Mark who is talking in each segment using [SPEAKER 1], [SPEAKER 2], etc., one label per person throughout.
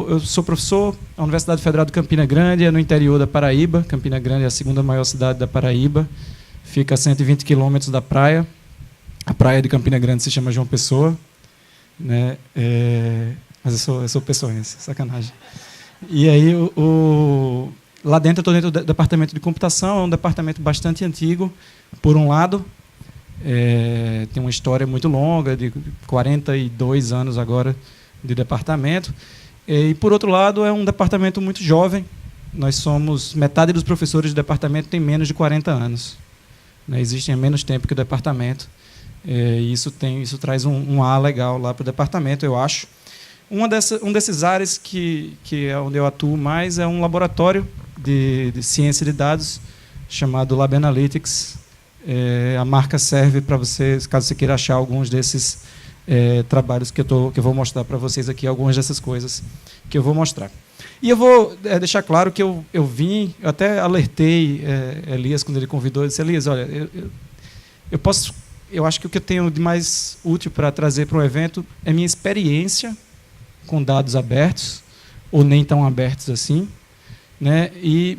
[SPEAKER 1] Eu sou professor na Universidade Federal de Campina Grande, é no interior da Paraíba. Campina Grande é a segunda maior cidade da Paraíba. Fica a 120 quilômetros da praia. A praia de Campina Grande se chama João Pessoa, né? Mas eu sou pessoense, sacanagem. E aí, lá dentro, eu estou dentro do departamento de computação, é um departamento bastante antigo, por um lado. Tem uma história muito longa, de 42 anos agora de departamento. E, por outro lado, é um departamento muito jovem. Nós somos, metade dos professores do departamento tem menos de 40 anos. Né? Existem há menos tempo que o departamento. E isso traz um ar legal lá para o departamento, eu acho. Um desses áreas que é onde eu atuo mais é um laboratório de ciência de dados chamado Lab Analytics. A marca serve para você, caso você queira achar alguns desses trabalhos que eu vou mostrar para vocês aqui, algumas dessas coisas que eu vou mostrar. E eu vou deixar claro que eu até alertei Elias quando ele convidou, eu disse: Elias, olha, eu acho que o que eu tenho de mais útil para trazer para o evento é minha experiência com dados abertos, ou nem tão abertos assim, né, e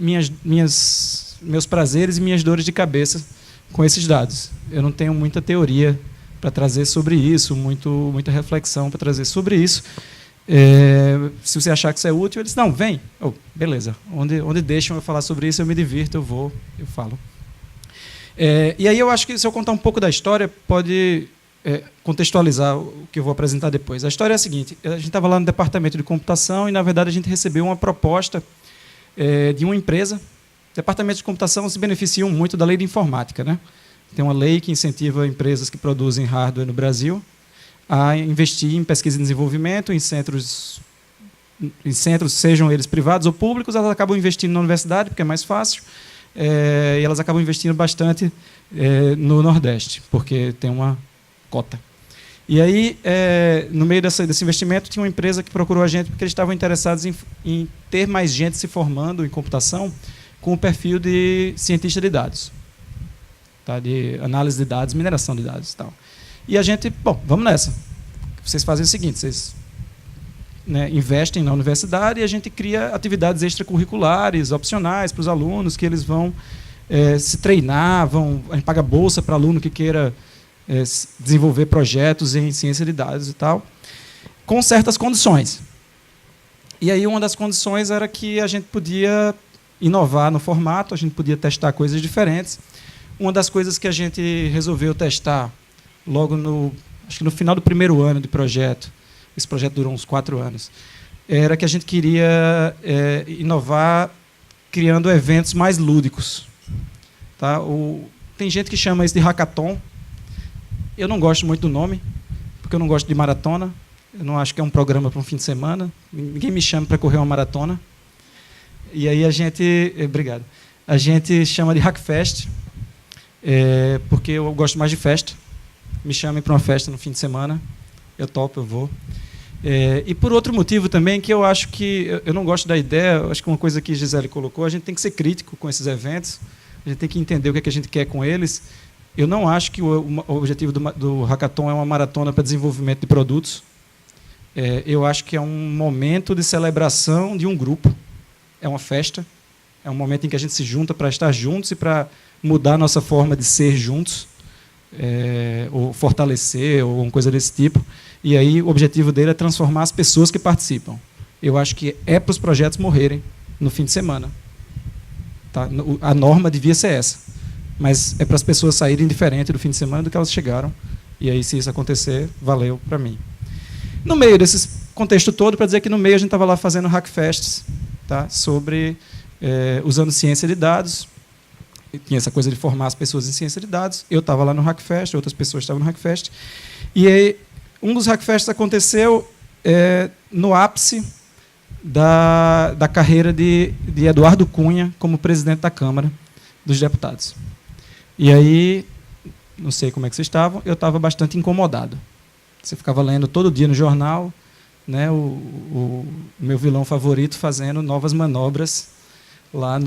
[SPEAKER 1] meus prazeres e minhas dores de cabeça com esses dados. Eu não tenho muita teoria para trazer sobre isso, muita reflexão para trazer sobre isso. Se você achar que isso é útil, eles não, vem. Beleza, onde deixam eu falar sobre isso, eu me divirto, eu falo. E aí eu acho que, se eu contar um pouco da história, pode contextualizar o que eu vou apresentar depois. A história é a seguinte: a gente estava lá no departamento de computação e, na verdade, a gente recebeu uma proposta de uma empresa. Departamentos de computação se beneficiam muito da lei de informática, né? Tem uma lei que incentiva empresas que produzem hardware no Brasil a investir em pesquisa e desenvolvimento, em centros, sejam eles privados ou públicos. Elas acabam investindo na universidade, porque é mais fácil, e elas acabam investindo bastante no Nordeste, porque tem uma cota. E aí, no meio desse investimento, tinha uma empresa que procurou a gente porque eles estavam interessados em ter mais gente se formando em computação com o perfil de cientista de dados, tá? De análise de dados, mineração de dados e tal. E a gente, vamos nessa. Vocês fazem o seguinte: vocês investem na universidade e a gente cria atividades extracurriculares, opcionais para os alunos, que eles vão se treinar, a gente paga bolsa para aluno que queira desenvolver projetos em ciência de dados e tal, com certas condições. E aí uma das condições era que a gente podia inovar no formato, a gente podia testar coisas diferentes. Uma das coisas que a gente resolveu testar logo acho que no final do primeiro ano de projeto, esse projeto durou uns 4 anos, era que a gente queria inovar criando eventos mais lúdicos. Tá? Tem gente que chama isso de hackathon. Eu não gosto muito do nome, porque eu não gosto de maratona. Eu não acho que é um programa para um fim de semana. Ninguém me chama para correr uma maratona. E aí obrigado. A gente chama de Hackfest, porque eu gosto mais de festa. Me chamem para uma festa no fim de semana, eu topo, eu vou. E por outro motivo também, que eu acho que eu não gosto da ideia, eu acho que uma coisa que Gisele colocou, a gente tem que ser crítico com esses eventos, a gente tem que entender o que a gente quer com eles. Eu não acho que o objetivo do hackathon é uma maratona para desenvolvimento de produtos. Eu acho que é um momento de celebração de um grupo. É uma festa, é um momento em que a gente se junta para estar juntos e para mudar a nossa forma de ser juntos, ou fortalecer, ou uma coisa desse tipo. E aí o objetivo dele é transformar as pessoas que participam. Eu acho que é para os projetos morrerem no fim de semana. Tá? A norma devia ser essa. Mas é para as pessoas saírem diferente do fim de semana do que elas chegaram. E aí, se isso acontecer, valeu para mim. No meio desse contexto todo, para dizer que no meio a gente estava lá fazendo hackfests, tá? Usando ciência de dados. E tinha essa coisa de formar as pessoas em ciência de dados. Eu estava lá no Hackfest, outras pessoas estavam no Hackfest. E aí, um dos Hackfests aconteceu no ápice da carreira de Eduardo Cunha como presidente da Câmara dos Deputados. E aí, não sei como é que vocês estavam, eu estava bastante incomodado. Você ficava lendo todo dia no jornal, né, o meu vilão favorito fazendo novas manobras lá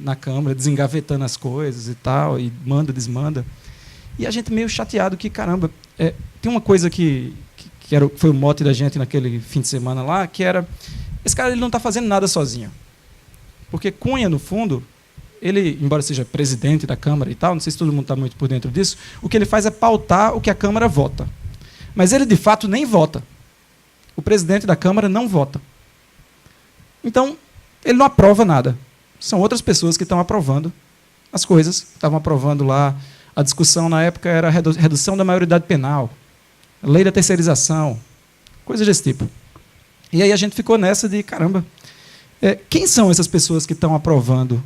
[SPEAKER 1] na Câmara, desengavetando as coisas e tal, e manda, desmanda. E a gente meio chateado que, caramba, tem uma coisa que foi o mote da gente naquele fim de semana lá, que era, esse cara ele não está fazendo nada sozinho. Porque Cunha, no fundo, ele, embora seja presidente da Câmara e tal, não sei se todo mundo está muito por dentro disso, o que ele faz é pautar o que a Câmara vota. Mas ele, de fato, nem vota. O presidente da Câmara não vota. Então, ele não aprova nada. São outras pessoas que estão aprovando as coisas. Estavam aprovando lá, a discussão na época era a redução da maioridade penal, a lei da terceirização, coisas desse tipo. E aí a gente ficou nessa de, caramba, quem são essas pessoas que estão aprovando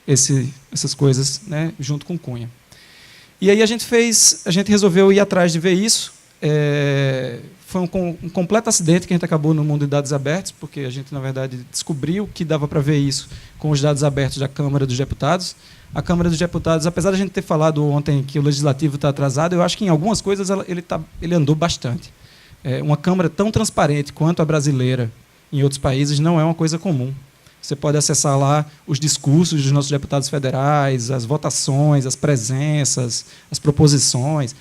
[SPEAKER 1] essas coisas, né, junto com Cunha? E aí a gente resolveu ir atrás de ver isso. Foi um completo acidente que a gente acabou no mundo de dados abertos, porque a gente, na verdade, descobriu que dava para ver isso com os dados abertos da Câmara dos Deputados. A Câmara dos Deputados, apesar de a gente ter falado ontem que o Legislativo está atrasado, eu acho que em algumas coisas ele andou bastante. Uma Câmara tão transparente quanto a brasileira em outros países não é uma coisa comum. Você pode acessar lá os discursos dos nossos deputados federais, as votações, as presenças, as proposições.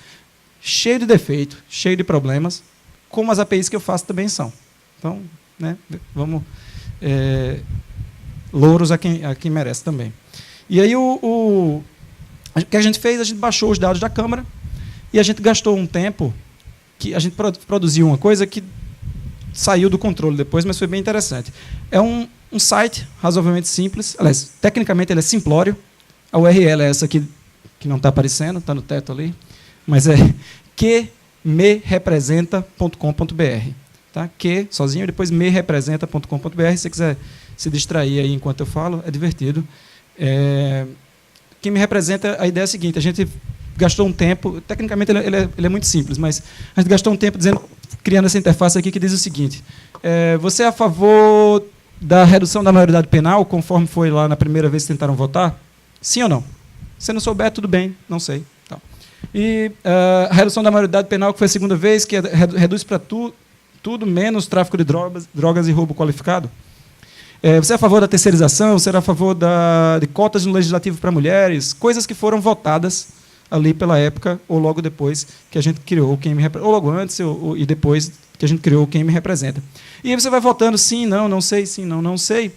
[SPEAKER 1] Cheio de defeito, cheio de problemas, como as APIs que eu faço também são. Então, né, vamos... louros a quem merece também. E aí, o que a gente fez? A gente baixou os dados da Câmara e a gente gastou um tempo que a gente produziu uma coisa que saiu do controle depois, mas foi bem interessante. É um site razoavelmente simples. Aliás, tecnicamente ele é simplório. A URL é essa aqui, que não está aparecendo, está no teto ali. Mas é quemerepresenta.com.br. Tá? Que, sozinho, depois merepresenta.com.br. Se você quiser se distrair aí enquanto eu falo, é divertido. Quem me representa, a ideia é a seguinte, a gente gastou um tempo, tecnicamente ele é muito simples, mas a gente gastou um tempo criando essa interface aqui que diz o seguinte: você é a favor da redução da maioridade penal, conforme foi lá na primeira vez que tentaram votar? Sim ou não? Se não souber, tudo bem, não sei. Tá. E a redução da maioridade penal, que foi a segunda vez, que reduz para tudo menos tráfico de drogas e roubo qualificado? Você é a favor da terceirização? Você era a favor de cotas no legislativo para mulheres? Coisas que foram votadas ali pela época, ou logo depois que a gente criou Quem Me Representa, ou logo antes e depois que a gente criou Quem Me Representa. E aí você vai votando sim, não sei, sim, não sei.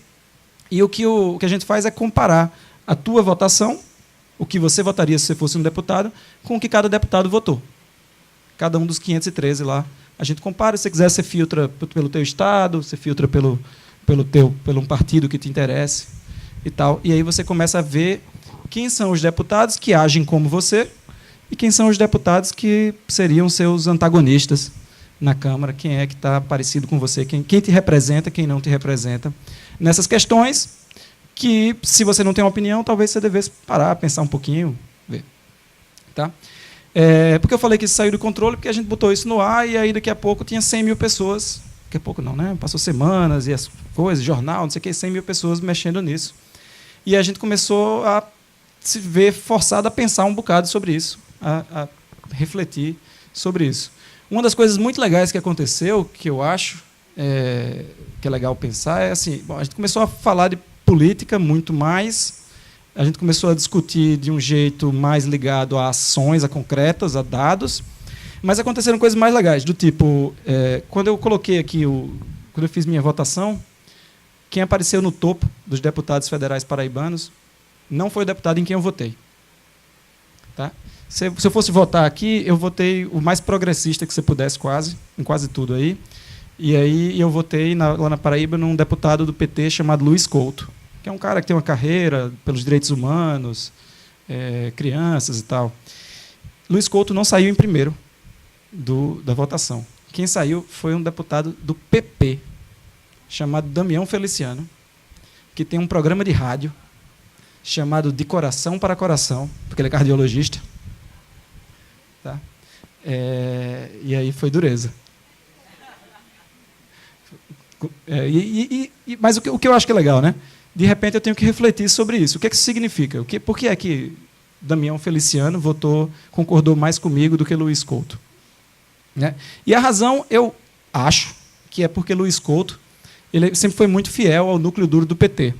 [SPEAKER 1] E o que a gente faz é comparar a tua votação, o que você votaria se você fosse um deputado, com o que cada deputado votou. Cada um dos 513 lá. A gente compara, se você quiser, você filtra pelo teu estado, você filtra pelo um partido que te interesse e tal. E aí você começa a ver quem são os deputados que agem como você e quem são os deputados que seriam seus antagonistas na Câmara, quem é que está parecido com você, quem te representa, quem não te representa. Nessas questões que, se você não tem uma opinião, talvez você devesse parar, pensar um pouquinho, ver. Tá? Porque eu falei que isso saiu do controle, porque a gente botou isso no ar e aí daqui a pouco tinha 100 mil pessoas. Daqui a pouco não, né? Passou semanas e as coisas, jornal, não sei o quê, 100 mil pessoas mexendo nisso. E a gente começou a se ver forçado a pensar um bocado sobre isso, a refletir sobre isso. Uma das coisas muito legais que aconteceu, que eu acho que é legal pensar, é assim, a gente começou a falar de política muito mais, a gente começou a discutir de um jeito mais ligado a ações, a concretas, a dados, mas aconteceram coisas mais legais, do tipo, quando eu coloquei aqui, quando eu fiz minha votação, quem apareceu no topo dos deputados federais paraibanos não foi o deputado em quem eu votei. Tá? Se eu fosse votar aqui, eu votei o mais progressista que você pudesse, em quase tudo aí. E aí eu votei lá na Paraíba num deputado do PT chamado Luiz Couto, que é um cara que tem uma carreira pelos direitos humanos, crianças e tal. Luiz Couto não saiu em primeiro da votação. Quem saiu foi um deputado do PP, chamado Damião Feliciano, que tem um programa de rádio chamado De Coração para Coração, porque ele é cardiologista. Tá? E aí foi dureza. Mas o que eu acho que é legal, né? De repente eu tenho que refletir sobre isso. O que é que isso significa? Por que é que Damião Feliciano concordou mais comigo do que Luiz Couto? Né? E a razão, eu acho, que é porque Luiz Couto ele sempre foi muito fiel ao núcleo duro do PT,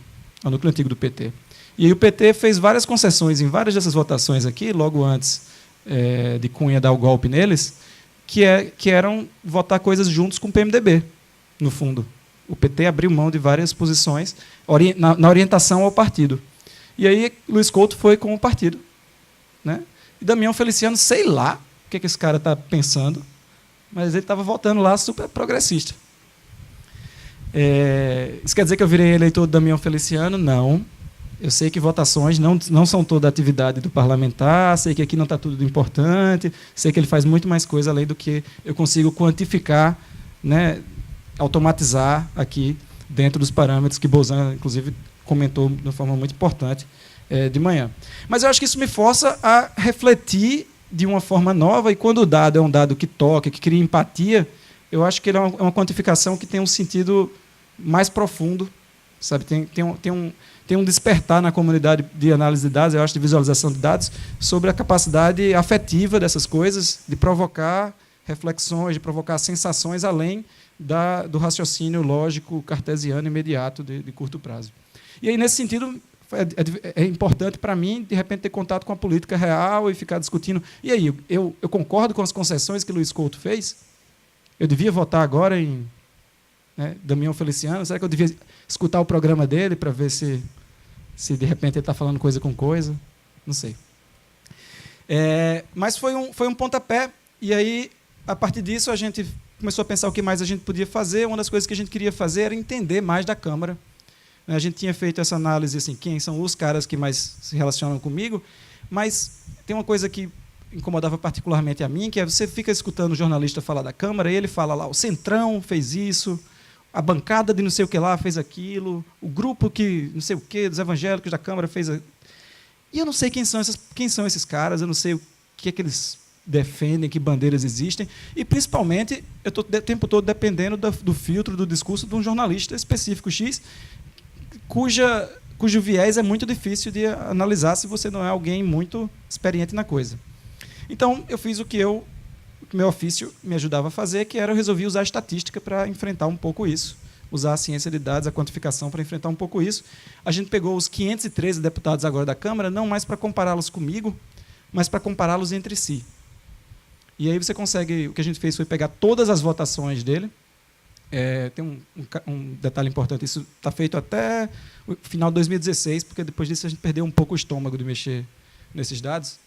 [SPEAKER 1] ao núcleo antigo do PT. E aí o PT fez várias concessões em várias dessas votações aqui, logo antes de Cunha dar o golpe neles, que eram votar coisas juntos com o PMDB, no fundo. O PT abriu mão de várias posições na orientação ao partido. E aí Luiz Couto foi com o partido. Né? E Damião Feliciano, sei lá o que esse cara está pensando, mas ele estava votando lá super progressista. Isso quer dizer que eu virei eleitor do Damião Feliciano? Não. Eu sei que votações não são toda a atividade do parlamentar, sei que aqui não está tudo importante, sei que ele faz muito mais coisa além do que eu consigo quantificar, né, automatizar aqui dentro dos parâmetros que Bozan, inclusive, comentou de uma forma muito importante de manhã. Mas eu acho que isso me força a refletir de uma forma nova, e quando o dado é um dado que toca, que cria empatia, eu acho que ele é uma quantificação que tem um sentido mais profundo, sabe? Tem um despertar na comunidade de análise de dados, eu acho, de visualização de dados, sobre a capacidade afetiva dessas coisas, de provocar reflexões, de provocar sensações além do raciocínio lógico cartesiano imediato de curto prazo. E aí, nesse sentido, é importante para mim, de repente, ter contato com a política real e ficar discutindo. E aí, eu concordo com as concessões que Luiz Couto fez? Eu devia votar agora em Damião Feliciano? Será que eu devia escutar o programa dele para ver se de repente ele está falando coisa com coisa? Não sei. Mas foi um pontapé, e aí, a partir disso, a gente começou a pensar o que mais a gente podia fazer. Uma das coisas que a gente queria fazer era entender mais da Câmara. A gente tinha feito essa análise, assim, quem são os caras que mais se relacionam comigo, mas tem uma coisa que incomodava particularmente a mim, que é você fica escutando o jornalista falar da Câmara, e ele fala lá, o Centrão fez isso, a bancada de não sei o que lá fez aquilo, o grupo que não sei o que, dos evangélicos da Câmara fez... E eu não sei quem são esses caras, eu não sei o que é que eles defendem, que bandeiras existem, e, principalmente, eu estou o tempo todo dependendo do filtro, do discurso de um jornalista específico X, cujo viés é muito difícil de analisar se você não é alguém muito experiente na coisa. Então, eu fiz o que meu ofício me ajudava a fazer, que era eu resolvi usar a estatística para enfrentar um pouco isso, usar a ciência de dados, a quantificação para enfrentar um pouco isso. A gente pegou os 513 deputados agora da Câmara, não mais para compará-los comigo, mas para compará-los entre si. E aí você consegue... O que a gente fez foi pegar todas as votações dele. Tem um detalhe importante, isso está feito até o final de 2016, porque depois disso a gente perdeu um pouco o estômago de mexer nesses dados,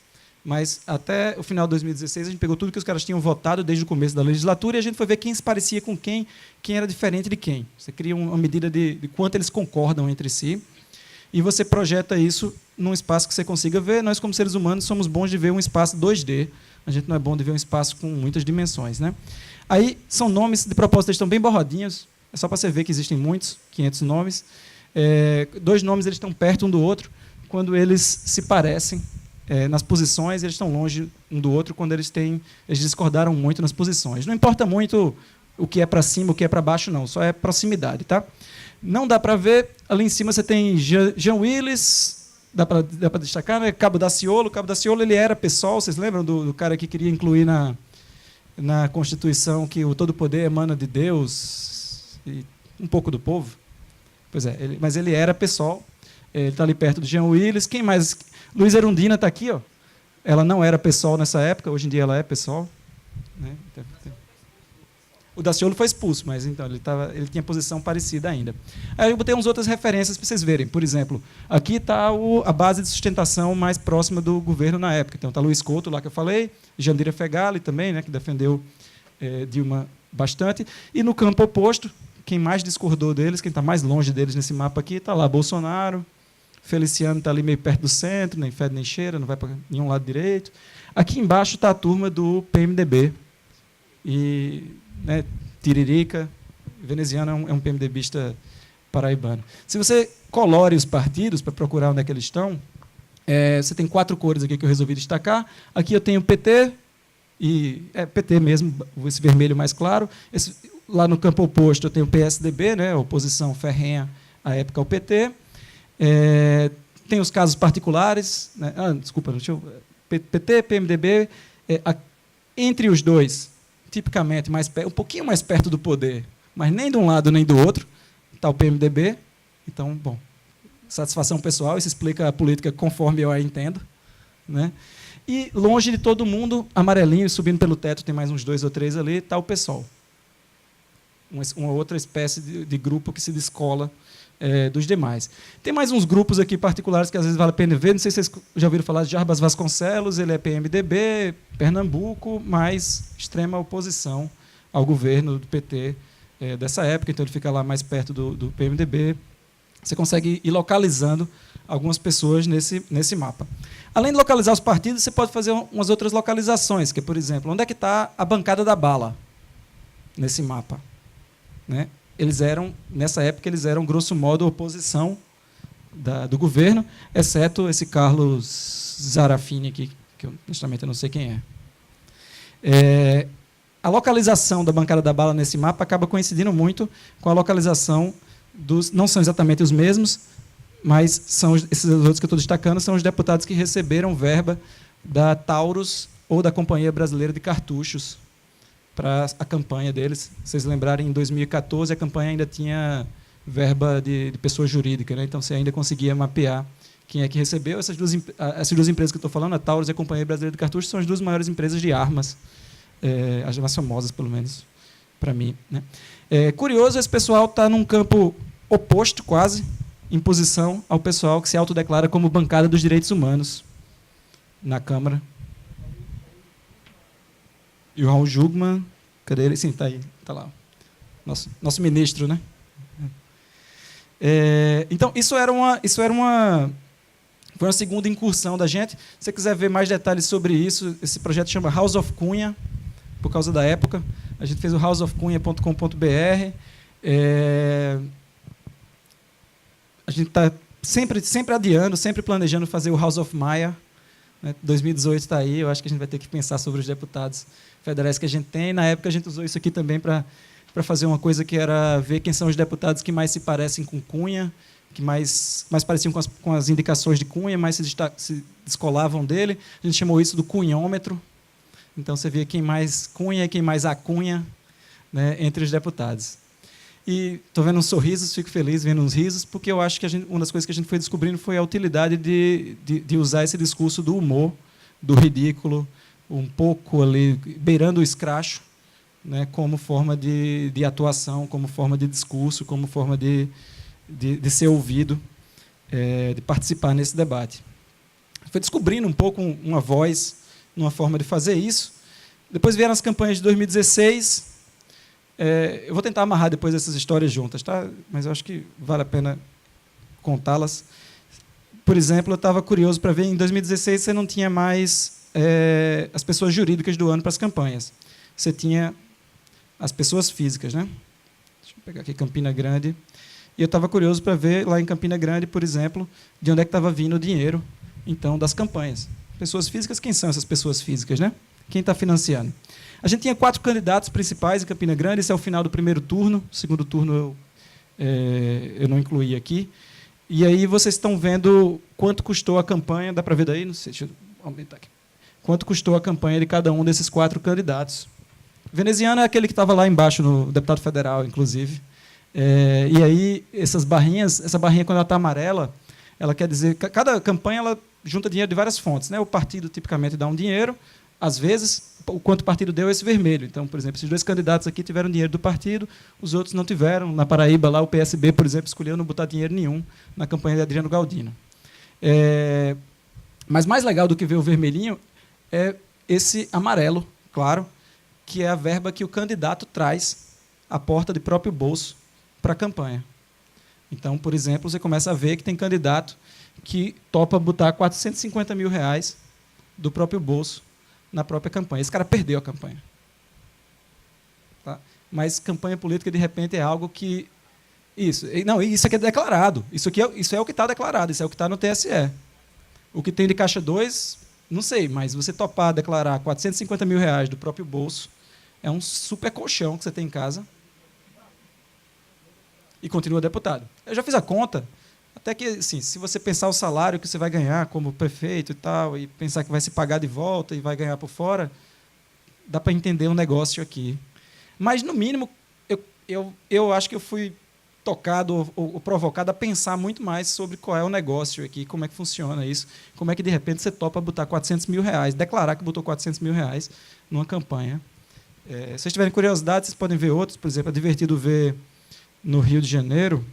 [SPEAKER 1] mas até o final de 2016 a gente pegou tudo que os caras tinham votado desde o começo da legislatura, e a gente foi ver quem se parecia com quem era diferente de quem. Você cria uma medida de quanto eles concordam entre si, e você projeta isso num espaço que você consiga ver. Nós, como seres humanos, somos bons de ver um espaço 2D, a gente não é bom de ver um espaço com muitas dimensões, né? Aí são nomes, de propósito, eles estão bem borradinhos, é só para você ver que existem muitos, 500 nomes. Dois nomes eles estão perto um do outro quando eles se parecem nas posições, eles estão longe um do outro quando eles discordaram muito nas posições. Não importa muito o que é para cima, o que é para baixo, não, só é proximidade. Tá? Não dá para ver, ali em cima você tem Jean Willis, dá para destacar, né? Cabo Daciolo. Cabo Daciolo ele era PSOL, vocês lembram do cara que queria incluir na Constituição que o todo poder emana de Deus e um pouco do povo? Pois é, mas ele era PSOL, ele está ali perto do Jean Willis. Quem mais? Luiz Erundina está aqui, ó. Ela não era PSOL nessa época, hoje em dia ela é PSOL. Né? O Daciolo foi expulso, mas então ele tinha posição parecida ainda. Aí eu botei umas outras referências para vocês verem. Por exemplo, aqui está a base de sustentação mais próxima do governo na época. Então está Luiz Couto, lá que eu falei, Jandira Fegali também, né, que defendeu Dilma bastante. E no campo oposto, quem mais discordou deles, quem está mais longe deles nesse mapa aqui, está lá Bolsonaro. Feliciano está ali meio perto do centro, nem fede nem cheira, não vai para nenhum lado direito. Aqui embaixo está a turma do PMDB. E, né, Tiririca, veneziano, é um PMDBista paraibano. Se você colore os partidos para procurar onde é que eles estão, você tem 4 cores aqui que eu resolvi destacar. Aqui eu tenho PT, e PT mesmo, esse vermelho mais claro. Lá no campo oposto eu tenho o PSDB, né, a oposição ferrenha à época ao PT. Tem os casos particulares, né? Desculpa, PT, PMDB, entre os dois, tipicamente um pouquinho mais perto do poder, mas nem de um lado nem do outro, está o PMDB. Então, bom, satisfação pessoal, isso explica a política conforme eu a entendo. Né? E longe de todo mundo, amarelinho, subindo pelo teto, tem mais uns 2 ou 3 ali, está o PSOL. uma outra espécie de grupo que se descola dos demais. Tem mais uns grupos aqui particulares que às vezes vale a pena ver. Não sei se vocês já ouviram falar de Jarbas Vasconcelos, ele é PMDB, Pernambuco, mas extrema oposição ao governo do PT dessa época, então ele fica lá mais perto do PMDB. Você consegue ir localizando algumas pessoas nesse mapa. Além de localizar os partidos, você pode fazer umas outras localizações, que é, por exemplo, onde é que está a bancada da bala nesse mapa? Né? Nessa época, eles eram, grosso modo, oposição do governo, exceto esse Carlos Zarafini aqui, que eu, honestamente, eu não sei quem é. A localização da bancada da bala nesse mapa acaba coincidindo muito com a localização não são exatamente os mesmos, mas são esses outros que eu estou destacando, são os deputados que receberam verba da Taurus ou da Companhia Brasileira de Cartuchos para a campanha deles. Se vocês lembrarem, em 2014, a campanha ainda tinha verba de pessoa jurídica, né? Então você ainda conseguia mapear quem é que recebeu. Essas duas empresas que eu estou falando, a Taurus e a Companhia Brasileira de Cartuchos, são as duas maiores empresas de armas, as mais famosas, pelo menos, para mim. Né? Curioso, esse pessoal está num campo oposto, quase, em posição ao pessoal que se autodeclara como bancada dos direitos humanos na Câmara. E o Raul Jugman, cadê ele? Sim, está aí, está lá. Nosso ministro, né? Então, foi uma segunda incursão da gente. Se você quiser ver mais detalhes sobre isso, esse projeto chama House of Cunha, por causa da época. A gente fez o houseofcunha.com.br. A gente está sempre adiando, sempre planejando fazer o House of Maia. 2018 está aí, eu acho que a gente vai ter que pensar sobre os deputados federais que a gente tem. Na época, a gente usou isso aqui também para fazer uma coisa que era ver quem são os deputados que mais se parecem com Cunha, que mais pareciam com as indicações de Cunha, mais se descolavam dele. A gente chamou isso do cunhômetro. Então, você via quem mais Cunha e quem mais acunha, né, entre os deputados. E estou vendo uns sorrisos, fico feliz vendo uns risos, porque eu acho que uma das coisas que a gente foi descobrindo foi a utilidade de usar esse discurso do humor, do ridículo, um pouco ali beirando o escracho, né, como forma de atuação, como forma de discurso, como forma de ser ouvido, de participar nesse debate. Foi descobrindo um pouco uma voz, uma forma de fazer isso. Depois vieram as campanhas de 2016. Eu vou tentar amarrar depois essas histórias juntas, tá? Mas eu acho que vale a pena contá-las. Por exemplo, eu estava curioso para ver, em 2016 você não tinha mais as pessoas jurídicas do ano para as campanhas. Você tinha as pessoas físicas, né? Deixa eu pegar aqui Campina Grande. E eu estava curioso para ver, lá em Campina Grande, por exemplo, de onde é que estava vindo o dinheiro, então, das campanhas. Pessoas físicas, quem são essas pessoas físicas, né? Quem está financiando? A gente tinha 4 candidatos principais em Campina Grande, esse é o final do primeiro turno, o segundo turno eu não incluí aqui. E aí vocês estão vendo quanto custou a campanha, dá para ver daí? Não sei, deixa eu aumentar aqui. Quanto custou a campanha de cada um desses 4 candidatos. Veneziano é aquele que estava lá embaixo, no deputado federal, inclusive. E aí, essa barrinha, quando ela está amarela, ela quer dizer que cada campanha ela junta dinheiro de várias fontes, né? O partido, tipicamente, dá um dinheiro. Às vezes, o quanto o partido deu é esse vermelho. Então, por exemplo, esses 2 candidatos aqui tiveram dinheiro do partido, os outros não tiveram. Na Paraíba, lá, o PSB, por exemplo, escolheu não botar dinheiro nenhum na campanha de Adriano Galdino. Mas mais legal do que ver o vermelhinho é esse amarelo, claro, que é a verba que o candidato traz à porta de próprio bolso para a campanha. Então, por exemplo, você começa a ver que tem candidato que topa botar R$450 mil do próprio bolso na própria campanha. Esse cara perdeu a campanha. Tá? Mas campanha política, de repente, é algo que... Isso aqui é declarado. Isso é o que está declarado, isso é o que está no TSE. O que tem de caixa 2, não sei, mas você topar declarar R$450 mil do próprio bolso, é um super colchão que você tem em casa e continua deputado. Eu já fiz a conta, até que, assim, se você pensar o salário que você vai ganhar como prefeito e tal, e pensar que vai se pagar de volta e vai ganhar por fora, dá para entender um negócio aqui. Mas, no mínimo, eu acho que eu fui tocado ou provocado a pensar muito mais sobre qual é o negócio aqui, como é que funciona isso, como é que, de repente, você topa botar R$400 mil, declarar que botou R$400 mil numa campanha Se vocês tiverem curiosidade, vocês podem ver outros. Por exemplo, é divertido ver no Rio de Janeiro,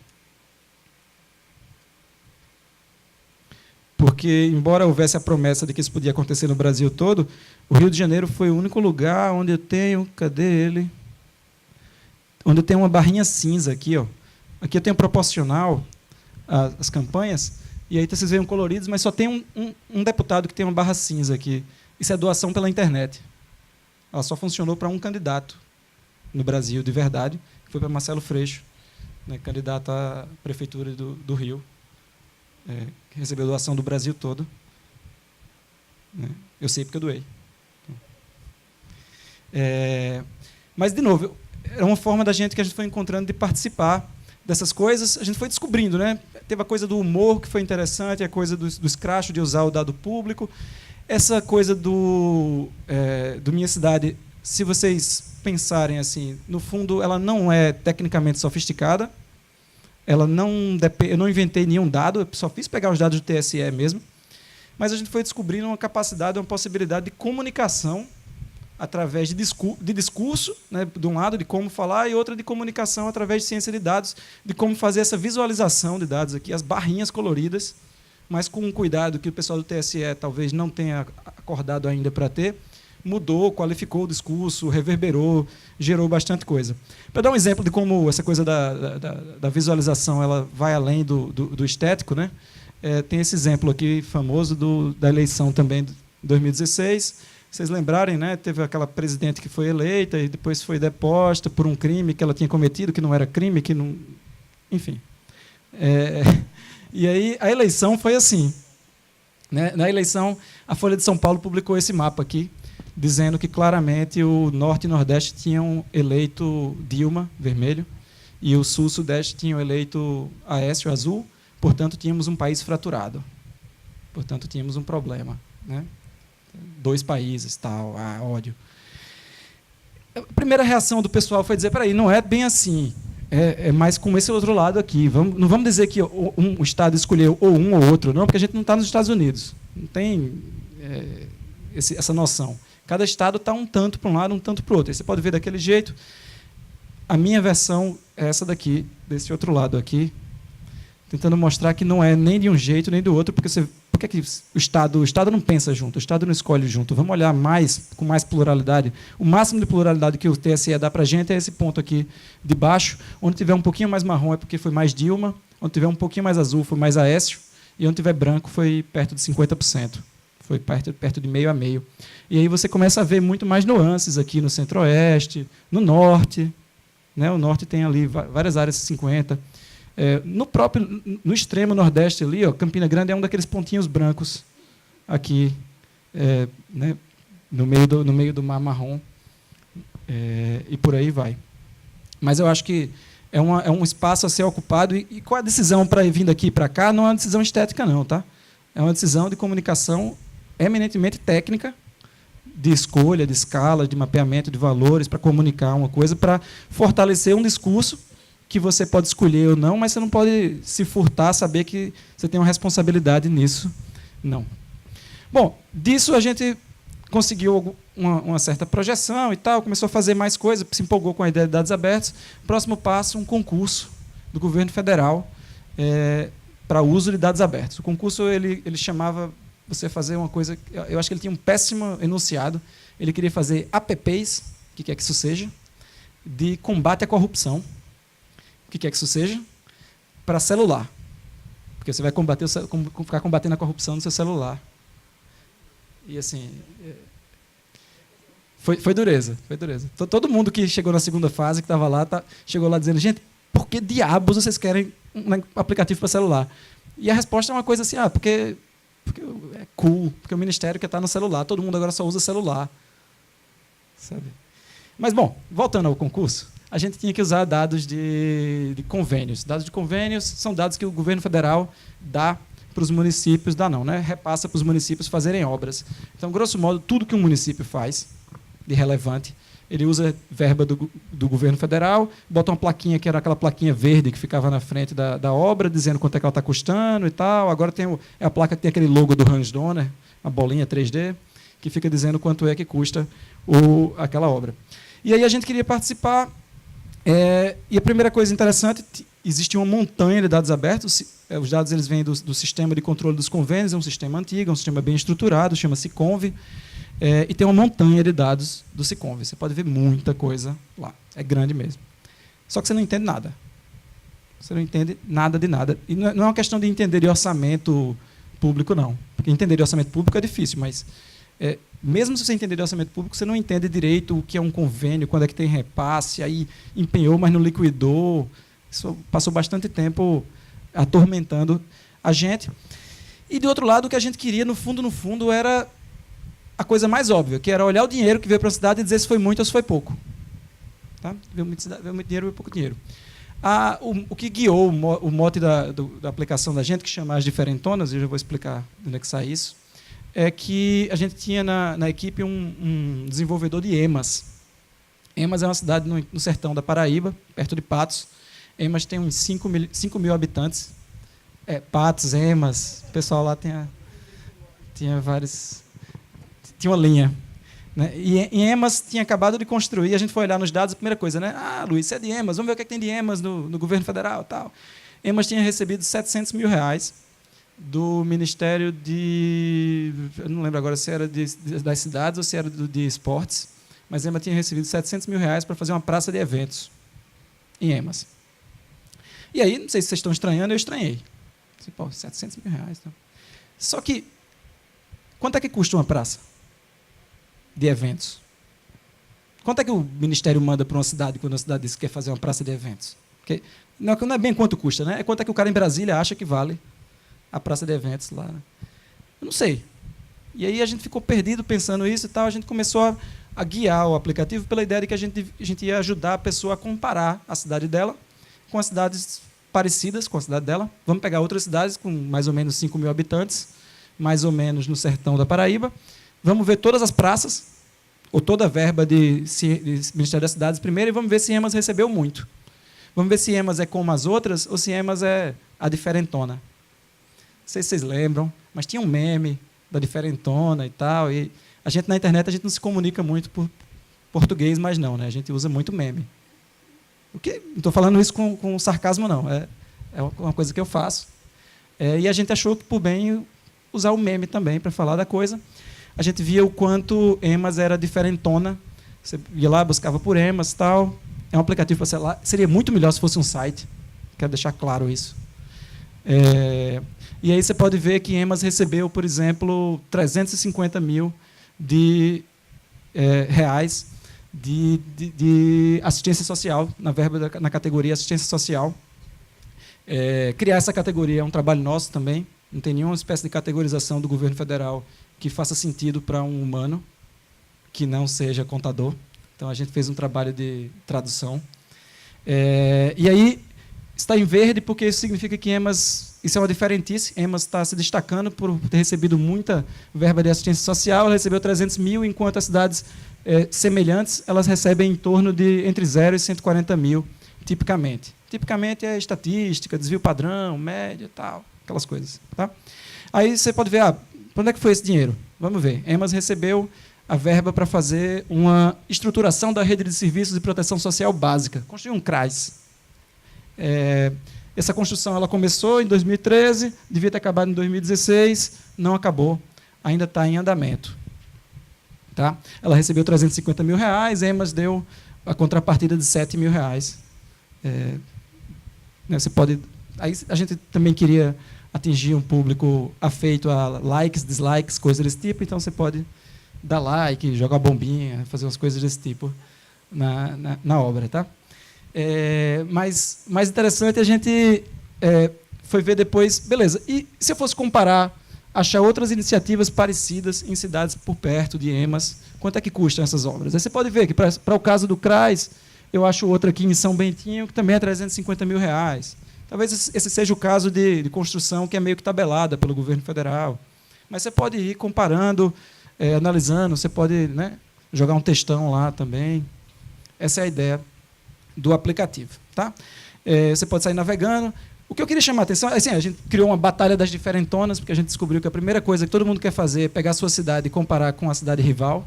[SPEAKER 1] porque, embora houvesse a promessa de que isso podia acontecer no Brasil todo, o Rio de Janeiro foi o único lugar onde eu tenho... Cadê ele? Onde eu tenho uma barrinha cinza aqui. Ó. Aqui eu tenho proporcional as campanhas, e aí vocês veem coloridos, mas só tem um deputado que tem uma barra cinza aqui. Isso é doação pela internet. Ela só funcionou para um candidato no Brasil, de verdade, que foi para Marcelo Freixo, né, candidato à prefeitura do Rio, que recebeu doação do Brasil todo. Né. Eu sei porque eu doei. Mas, de novo, é uma forma da gente que a gente foi encontrando de participar dessas coisas. A gente foi descobrindo, né? Teve a coisa do humor, que foi interessante, a coisa do escracho, de usar o dado público. Essa coisa do Minha Cidade, se vocês pensarem assim, no fundo, ela não é tecnicamente sofisticada. Eu não inventei nenhum dado, eu só fiz pegar os dados do TSE mesmo. Mas a gente foi descobrindo uma capacidade, uma possibilidade de comunicação através de discurso, né, de um lado, de como falar, e outra de comunicação através de ciência de dados, de como fazer essa visualização de dados aqui, as barrinhas coloridas, mas com um cuidado que o pessoal do TSE talvez não tenha acordado ainda para ter, mudou, qualificou o discurso, reverberou, gerou bastante coisa. Para dar um exemplo de como essa coisa da visualização ela vai além do estético, né, tem esse exemplo aqui famoso da eleição também de 2016. Vocês lembrarem, né, teve aquela presidente que foi eleita e depois foi deposta por um crime que ela tinha cometido, que não era crime, que não... Enfim. E aí a eleição foi assim. Né? Na eleição, a Folha de São Paulo publicou esse mapa aqui, dizendo que claramente o Norte e Nordeste tinham eleito Dilma, vermelho, e o Sul e Sudeste tinham eleito Aécio, azul, portanto, tínhamos um país fraturado. Portanto, tínhamos um problema. Né? 2 países, tal, ódio. A primeira reação do pessoal foi dizer, peraí, não é bem assim, é mais como esse outro lado aqui. Não vamos dizer que um Estado escolheu ou um ou outro, não, porque a gente não está nos Estados Unidos. Não tem essa noção. Cada Estado está um tanto para um lado, um tanto para o outro. Aí você pode ver daquele jeito. A minha versão é essa daqui, desse outro lado aqui, tentando mostrar que não é nem de um jeito nem do outro, porque por que o Estado não pensa junto, o Estado não escolhe junto. Vamos olhar com mais pluralidade. O máximo de pluralidade que o TSE dá para a gente é esse ponto aqui de baixo, onde tiver um pouquinho mais marrom é porque foi mais Dilma, onde tiver um pouquinho mais azul foi mais Aécio, e onde tiver branco foi perto de 50%. Foi perto de meio a meio. E aí você começa a ver muito mais nuances aqui no Centro-Oeste, no Norte. Né? O Norte tem ali várias áreas 50%. No extremo nordeste ali, ó, Campina Grande é um daqueles pontinhos brancos aqui, né, no meio do mar marrom, e por aí vai. Mas eu acho que é um espaço a ser ocupado, e qual a decisão para vir daqui para cá não é uma decisão estética, não, tá? É uma decisão de comunicação eminentemente técnica, de escolha, de escala, de mapeamento de valores, para comunicar uma coisa, para fortalecer um discurso que você pode escolher ou não, mas você não pode se furtar, saber que você tem uma responsabilidade nisso. Não. Bom, disso a gente conseguiu uma certa projeção e tal, começou a fazer mais coisas, se empolgou com a ideia de dados abertos. Próximo passo, um concurso do governo federal para uso de dados abertos. O concurso ele chamava você fazer uma coisa, eu acho que ele tinha um péssimo enunciado, ele queria fazer APPs, o que quer que isso seja, de combate à corrupção, o que quer que isso seja, para celular. Porque você vai ficar combatendo a corrupção no seu celular. E assim, foi dureza, foi dureza. Todo mundo que chegou na segunda fase, que estava lá, chegou lá dizendo, gente, por que diabos vocês querem um aplicativo para celular? E a resposta é uma coisa assim, porque é cool, porque o ministério quer estar no celular, todo mundo agora só usa celular. Sabe? Mas, bom, voltando ao concurso, a gente tinha que usar dados de convênios. Dados de convênios são dados que o governo federal dá para os municípios, repassa para os municípios fazerem obras. Então, grosso modo, tudo que um município faz de relevante, ele usa verba do governo federal, bota uma plaquinha, que era aquela plaquinha verde que ficava na frente da obra, dizendo quanto é que ela está custando e tal. Agora tem a placa que tem aquele logo do Hans Donner, uma bolinha 3D, que fica dizendo quanto é que custa aquela obra. E aí a gente queria participar. E a primeira coisa interessante, existe uma montanha de dados abertos. Os dados eles vêm do sistema de controle dos convênios, é um sistema antigo, é um sistema bem estruturado, chama-se Conv. E tem uma montanha de dados do Siconv. Você pode ver muita coisa lá. É grande mesmo. Só que você não entende nada. Você não entende nada de nada. E não é uma questão de entender de orçamento público, não. Porque entender de orçamento público é difícil, mas mesmo se você entender de orçamento público, você não entende direito o que é um convênio, quando é que tem repasse, aí empenhou, mas não liquidou. Isso passou bastante tempo atormentando a gente. E, de outro lado, o que a gente queria, no fundo, era a coisa mais óbvia, que era olhar o dinheiro que veio para a cidade e dizer se foi muito ou se foi pouco. Tá? Veio muito dinheiro, veio pouco dinheiro. O que guiou o mote da aplicação da gente, que chama as diferentonas, e eu já vou explicar de onde é que sai isso, é que a gente tinha na equipe um desenvolvedor de Emas. Emas é uma cidade no sertão da Paraíba, perto de Patos. Emas tem uns 5 mil habitantes. Patos, Emas, o pessoal lá tinha vários... Tinha uma linha. Né? E em Emas tinha acabado de construir, a gente foi olhar nos dados, a primeira coisa, né? Luiz, você é de Emas, vamos ver o que, é que tem de Emas no governo federal. Tal. Emas tinha recebido R$700 mil do Ministério de... Eu não lembro agora se era das cidades ou se era de esportes, mas Emas tinha recebido R$700 mil para fazer uma praça de eventos em Emas. E aí, não sei se vocês estão estranhando, eu estranhei. Pô, R$700 mil. Então. Só que, quanto é que custa uma praça de eventos? Quanto é que o Ministério manda para uma cidade quando a cidade diz que quer fazer uma praça de eventos? Porque não é bem quanto custa, né? É quanto é que o cara em Brasília acha que vale a praça de eventos lá. Né? Eu não sei. E aí a gente ficou perdido pensando isso e tal, a gente começou a guiar o aplicativo pela ideia de que a gente ia ajudar a pessoa a comparar a cidade dela com as cidades parecidas com a cidade dela. Vamos pegar outras cidades com mais ou menos 5 mil habitantes, mais ou menos no sertão da Paraíba. Vamos ver todas as praças, ou toda a verba de Ministério das Cidades primeiro, e vamos ver se Emas recebeu muito. Vamos ver se Emas é como as outras, ou se Emas é a diferentona. Não sei se vocês lembram, mas tinha um meme da diferentona e tal, e a gente na internet a gente não se comunica muito por português, mas não, né? A gente usa muito meme. Não estou falando isso com sarcasmo, não. É uma coisa que eu faço. E a gente achou que, por bem, usar o meme também para falar da coisa. A gente via o quanto Emas era diferentona. Você ia lá, buscava por Emas e tal. É um aplicativo para celular. Seria muito melhor se fosse um site. Quero deixar claro isso. E aí você pode ver que Emas recebeu, por exemplo, 350 mil reais de assistência social, na categoria assistência social. Criar essa categoria é um trabalho nosso também. Não tem nenhuma espécie de categorização do governo federal que faça sentido para um humano que não seja contador. Então, a gente fez um trabalho de tradução. E aí, está em verde porque isso significa que Emas... Isso é uma diferentice. Emas está se destacando por ter recebido muita verba de assistência social. Ela recebeu 300 mil, enquanto as cidades semelhantes elas recebem em torno de entre 0 e 140 mil, tipicamente. Tipicamente é estatística, desvio padrão, média, tal, aquelas coisas. Tá? Aí você pode ver, para onde é que foi esse dinheiro? Vamos ver. Emas recebeu a verba para fazer uma estruturação da rede de serviços de proteção social básica. Construir um CRAS. Essa construção ela começou em 2013, devia ter acabado em 2016, não acabou, ainda está em andamento. Tá? Ela recebeu 350 mil reais, Emas deu a contrapartida de 7 mil reais. Você pode... Aí a gente também queria atingir um público afeito a likes, dislikes, coisas desse tipo, então você pode dar like, jogar bombinha, fazer umas coisas desse tipo na obra. Tá? Mas mais interessante, a gente foi ver depois, beleza, e se eu fosse comparar, achar outras iniciativas parecidas em cidades por perto de Emas, quanto é que custam essas obras? Aí você pode ver que, para o caso do CRAS, eu acho outra aqui em São Bentinho, que também é 350 mil reais. Talvez esse seja o caso de construção que é meio que tabelada pelo governo federal. Mas você pode ir comparando, analisando, você pode, né, jogar um textão lá também. Essa é a ideia do aplicativo. Tá? Você pode sair navegando. O que eu queria chamar a atenção é assim, a gente criou uma batalha das diferentonas, porque a gente descobriu que a primeira coisa que todo mundo quer fazer é pegar a sua cidade e comparar com a cidade rival.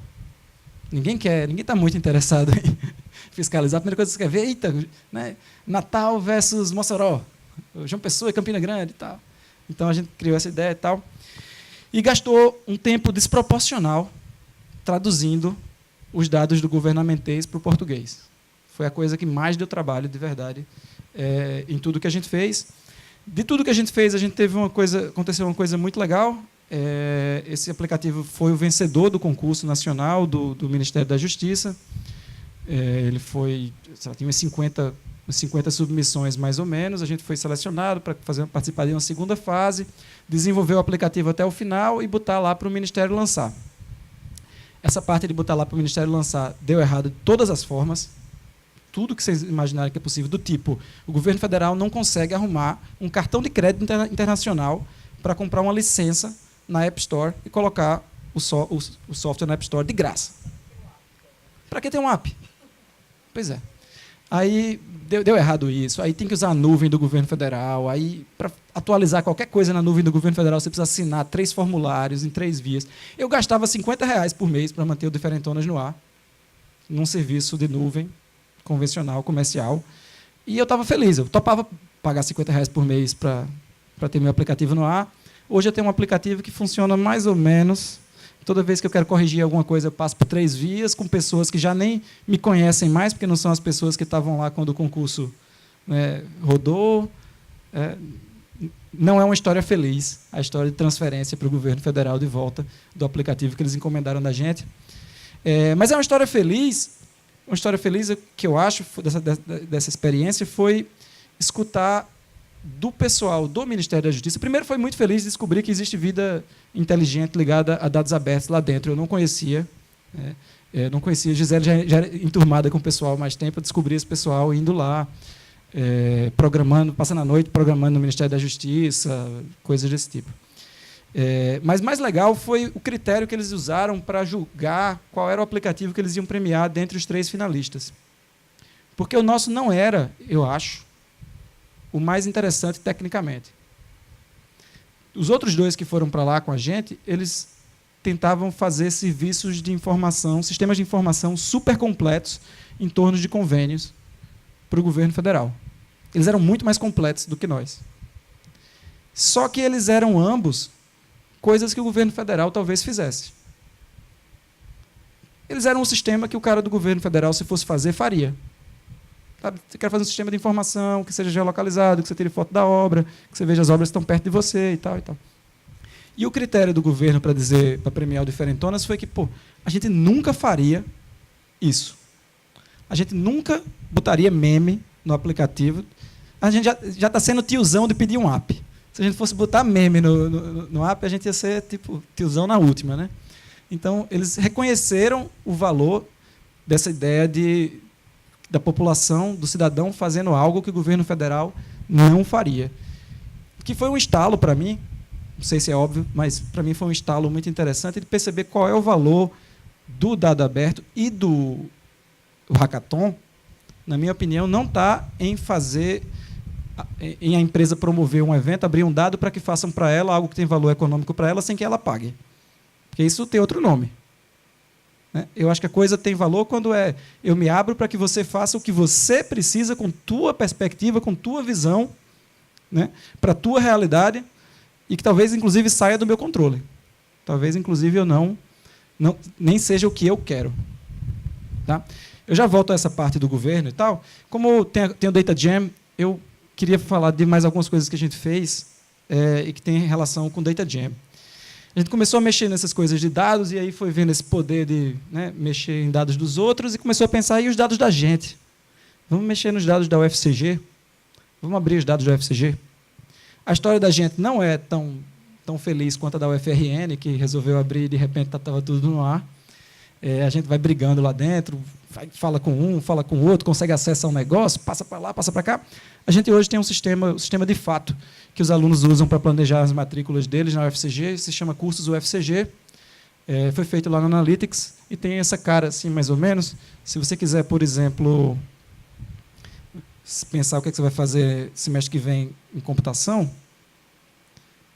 [SPEAKER 1] Ninguém está muito interessado em fiscalizar. A primeira coisa que você quer ver, eita, né, Natal versus Mossoró, João Pessoa e Campina Grande e tal. Então, a gente criou essa ideia e tal. E gastou um tempo desproporcional traduzindo os dados do governamentais para o português. Foi a coisa que mais deu trabalho, de verdade, em tudo que a gente fez. De tudo que a gente fez, aconteceu uma coisa muito legal. Esse aplicativo foi o vencedor do concurso nacional do Ministério da Justiça. Ele tinha umas 50 submissões, mais ou menos. A gente foi selecionado para participar de uma segunda fase, desenvolver o aplicativo até o final e botar lá para o Ministério lançar. Essa parte de botar lá para o Ministério lançar deu errado de todas as formas. Tudo que vocês imaginarem que é possível, do tipo, o governo federal não consegue arrumar um cartão de crédito internacional para comprar uma licença na App Store e colocar o software na App Store de graça. Para que ter um app? Pois é. Aí deu errado isso, aí tem que usar a nuvem do governo federal, aí para atualizar qualquer coisa na nuvem do governo federal você precisa assinar 3 formulários em 3 vias. Eu gastava R$50 por mês para manter o Diferentonas no ar, num serviço de nuvem convencional, comercial, e eu estava feliz, eu topava pagar R$50 por mês para ter meu aplicativo no ar. Hoje eu tenho um aplicativo que funciona mais ou menos. Toda vez que eu quero corrigir alguma coisa, eu passo por 3 vias, com pessoas que já nem me conhecem mais, porque não são as pessoas que estavam lá quando o concurso, né, rodou. Não é uma história feliz, a história de transferência para o governo federal de volta do aplicativo que eles encomendaram da gente. Mas é uma história feliz. Uma história feliz que eu acho dessa experiência foi escutar do pessoal do Ministério da Justiça. Primeiro, foi muito feliz de descobrir que existe vida inteligente ligada a dados abertos lá dentro. Eu não conhecia. Não conhecia. Gisele já era enturmada com o pessoal há mais tempo. Eu descobri esse pessoal indo lá, programando, passando a noite programando no Ministério da Justiça, coisas desse tipo. Mas mais legal foi o critério que eles usaram para julgar qual era o aplicativo que eles iam premiar dentre os 3 finalistas. Porque o nosso não era, eu acho, o mais interessante tecnicamente. Os outros 2 que foram para lá com a gente, eles tentavam fazer serviços de informação, sistemas de informação super completos em torno de convênios para o governo federal. Eles eram muito mais completos do que nós. Só que eles eram ambos coisas que o governo federal talvez fizesse. Eles eram um sistema que o cara do governo federal, se fosse fazer, faria. Você quer fazer um sistema de informação que seja geolocalizado, que você tire foto da obra, que você veja as obras que estão perto de você e tal e tal. E o critério do governo para premiar o Diferentonas foi que, a gente nunca faria isso. A gente nunca botaria meme no aplicativo. A gente já está sendo tiozão de pedir um app. Se a gente fosse botar meme no app, a gente ia ser tipo tiozão na última, né? Então, eles reconheceram o valor dessa ideia da população, do cidadão, fazendo algo que o governo federal não faria. Que foi um estalo para mim, não sei se é óbvio, mas para mim foi um estalo muito interessante de perceber qual é o valor do dado aberto e do hackathon. Na minha opinião, não está em a empresa promover um evento, abrir um dado para que façam para ela algo que tem valor econômico para ela sem que ela pague. Porque isso tem outro nome. Eu acho que a coisa tem valor quando eu me abro para que você faça o que você precisa com tua perspectiva, com tua visão, né, para a tua realidade, e que talvez, inclusive, saia do meu controle. Talvez, inclusive, eu nem seja o que eu quero. Tá? Eu já volto a essa parte do governo e tal. Como tem o Data Jam, eu queria falar de mais algumas coisas que a gente fez e que tem relação com o Data Jam. A gente começou a mexer nessas coisas de dados e aí foi vendo esse poder de mexer em dados dos outros e começou a pensar, e os dados da gente? Vamos mexer nos dados da UFCG? Vamos abrir os dados da UFCG? A história da gente não é tão feliz quanto a da UFRN, que resolveu abrir e de repente estava tudo no ar. A gente vai brigando lá dentro, fala com um, fala com o outro, consegue acesso a um negócio, passa para lá, passa para cá. A gente hoje tem um sistema de fato, que os alunos usam para planejar as matrículas deles na UFCG, se chama Cursos UFCG. Foi feito lá no Analytics e tem essa cara, assim, mais ou menos. Se você quiser, por exemplo, pensar o que você vai fazer semestre que vem em computação,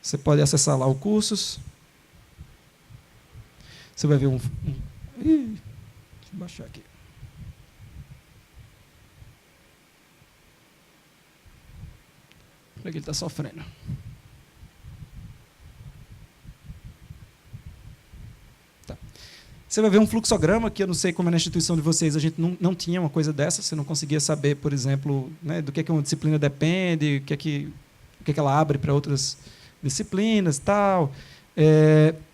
[SPEAKER 1] você pode acessar lá o Cursos. Você vai ver Vou baixar aqui. Olha que ele está sofrendo. Tá. Você vai ver um fluxograma, que eu não sei como é na instituição de vocês, a gente não tinha uma coisa dessa, você não conseguia saber, por exemplo, né, do que uma disciplina depende, o que ela abre para outras disciplinas e tal.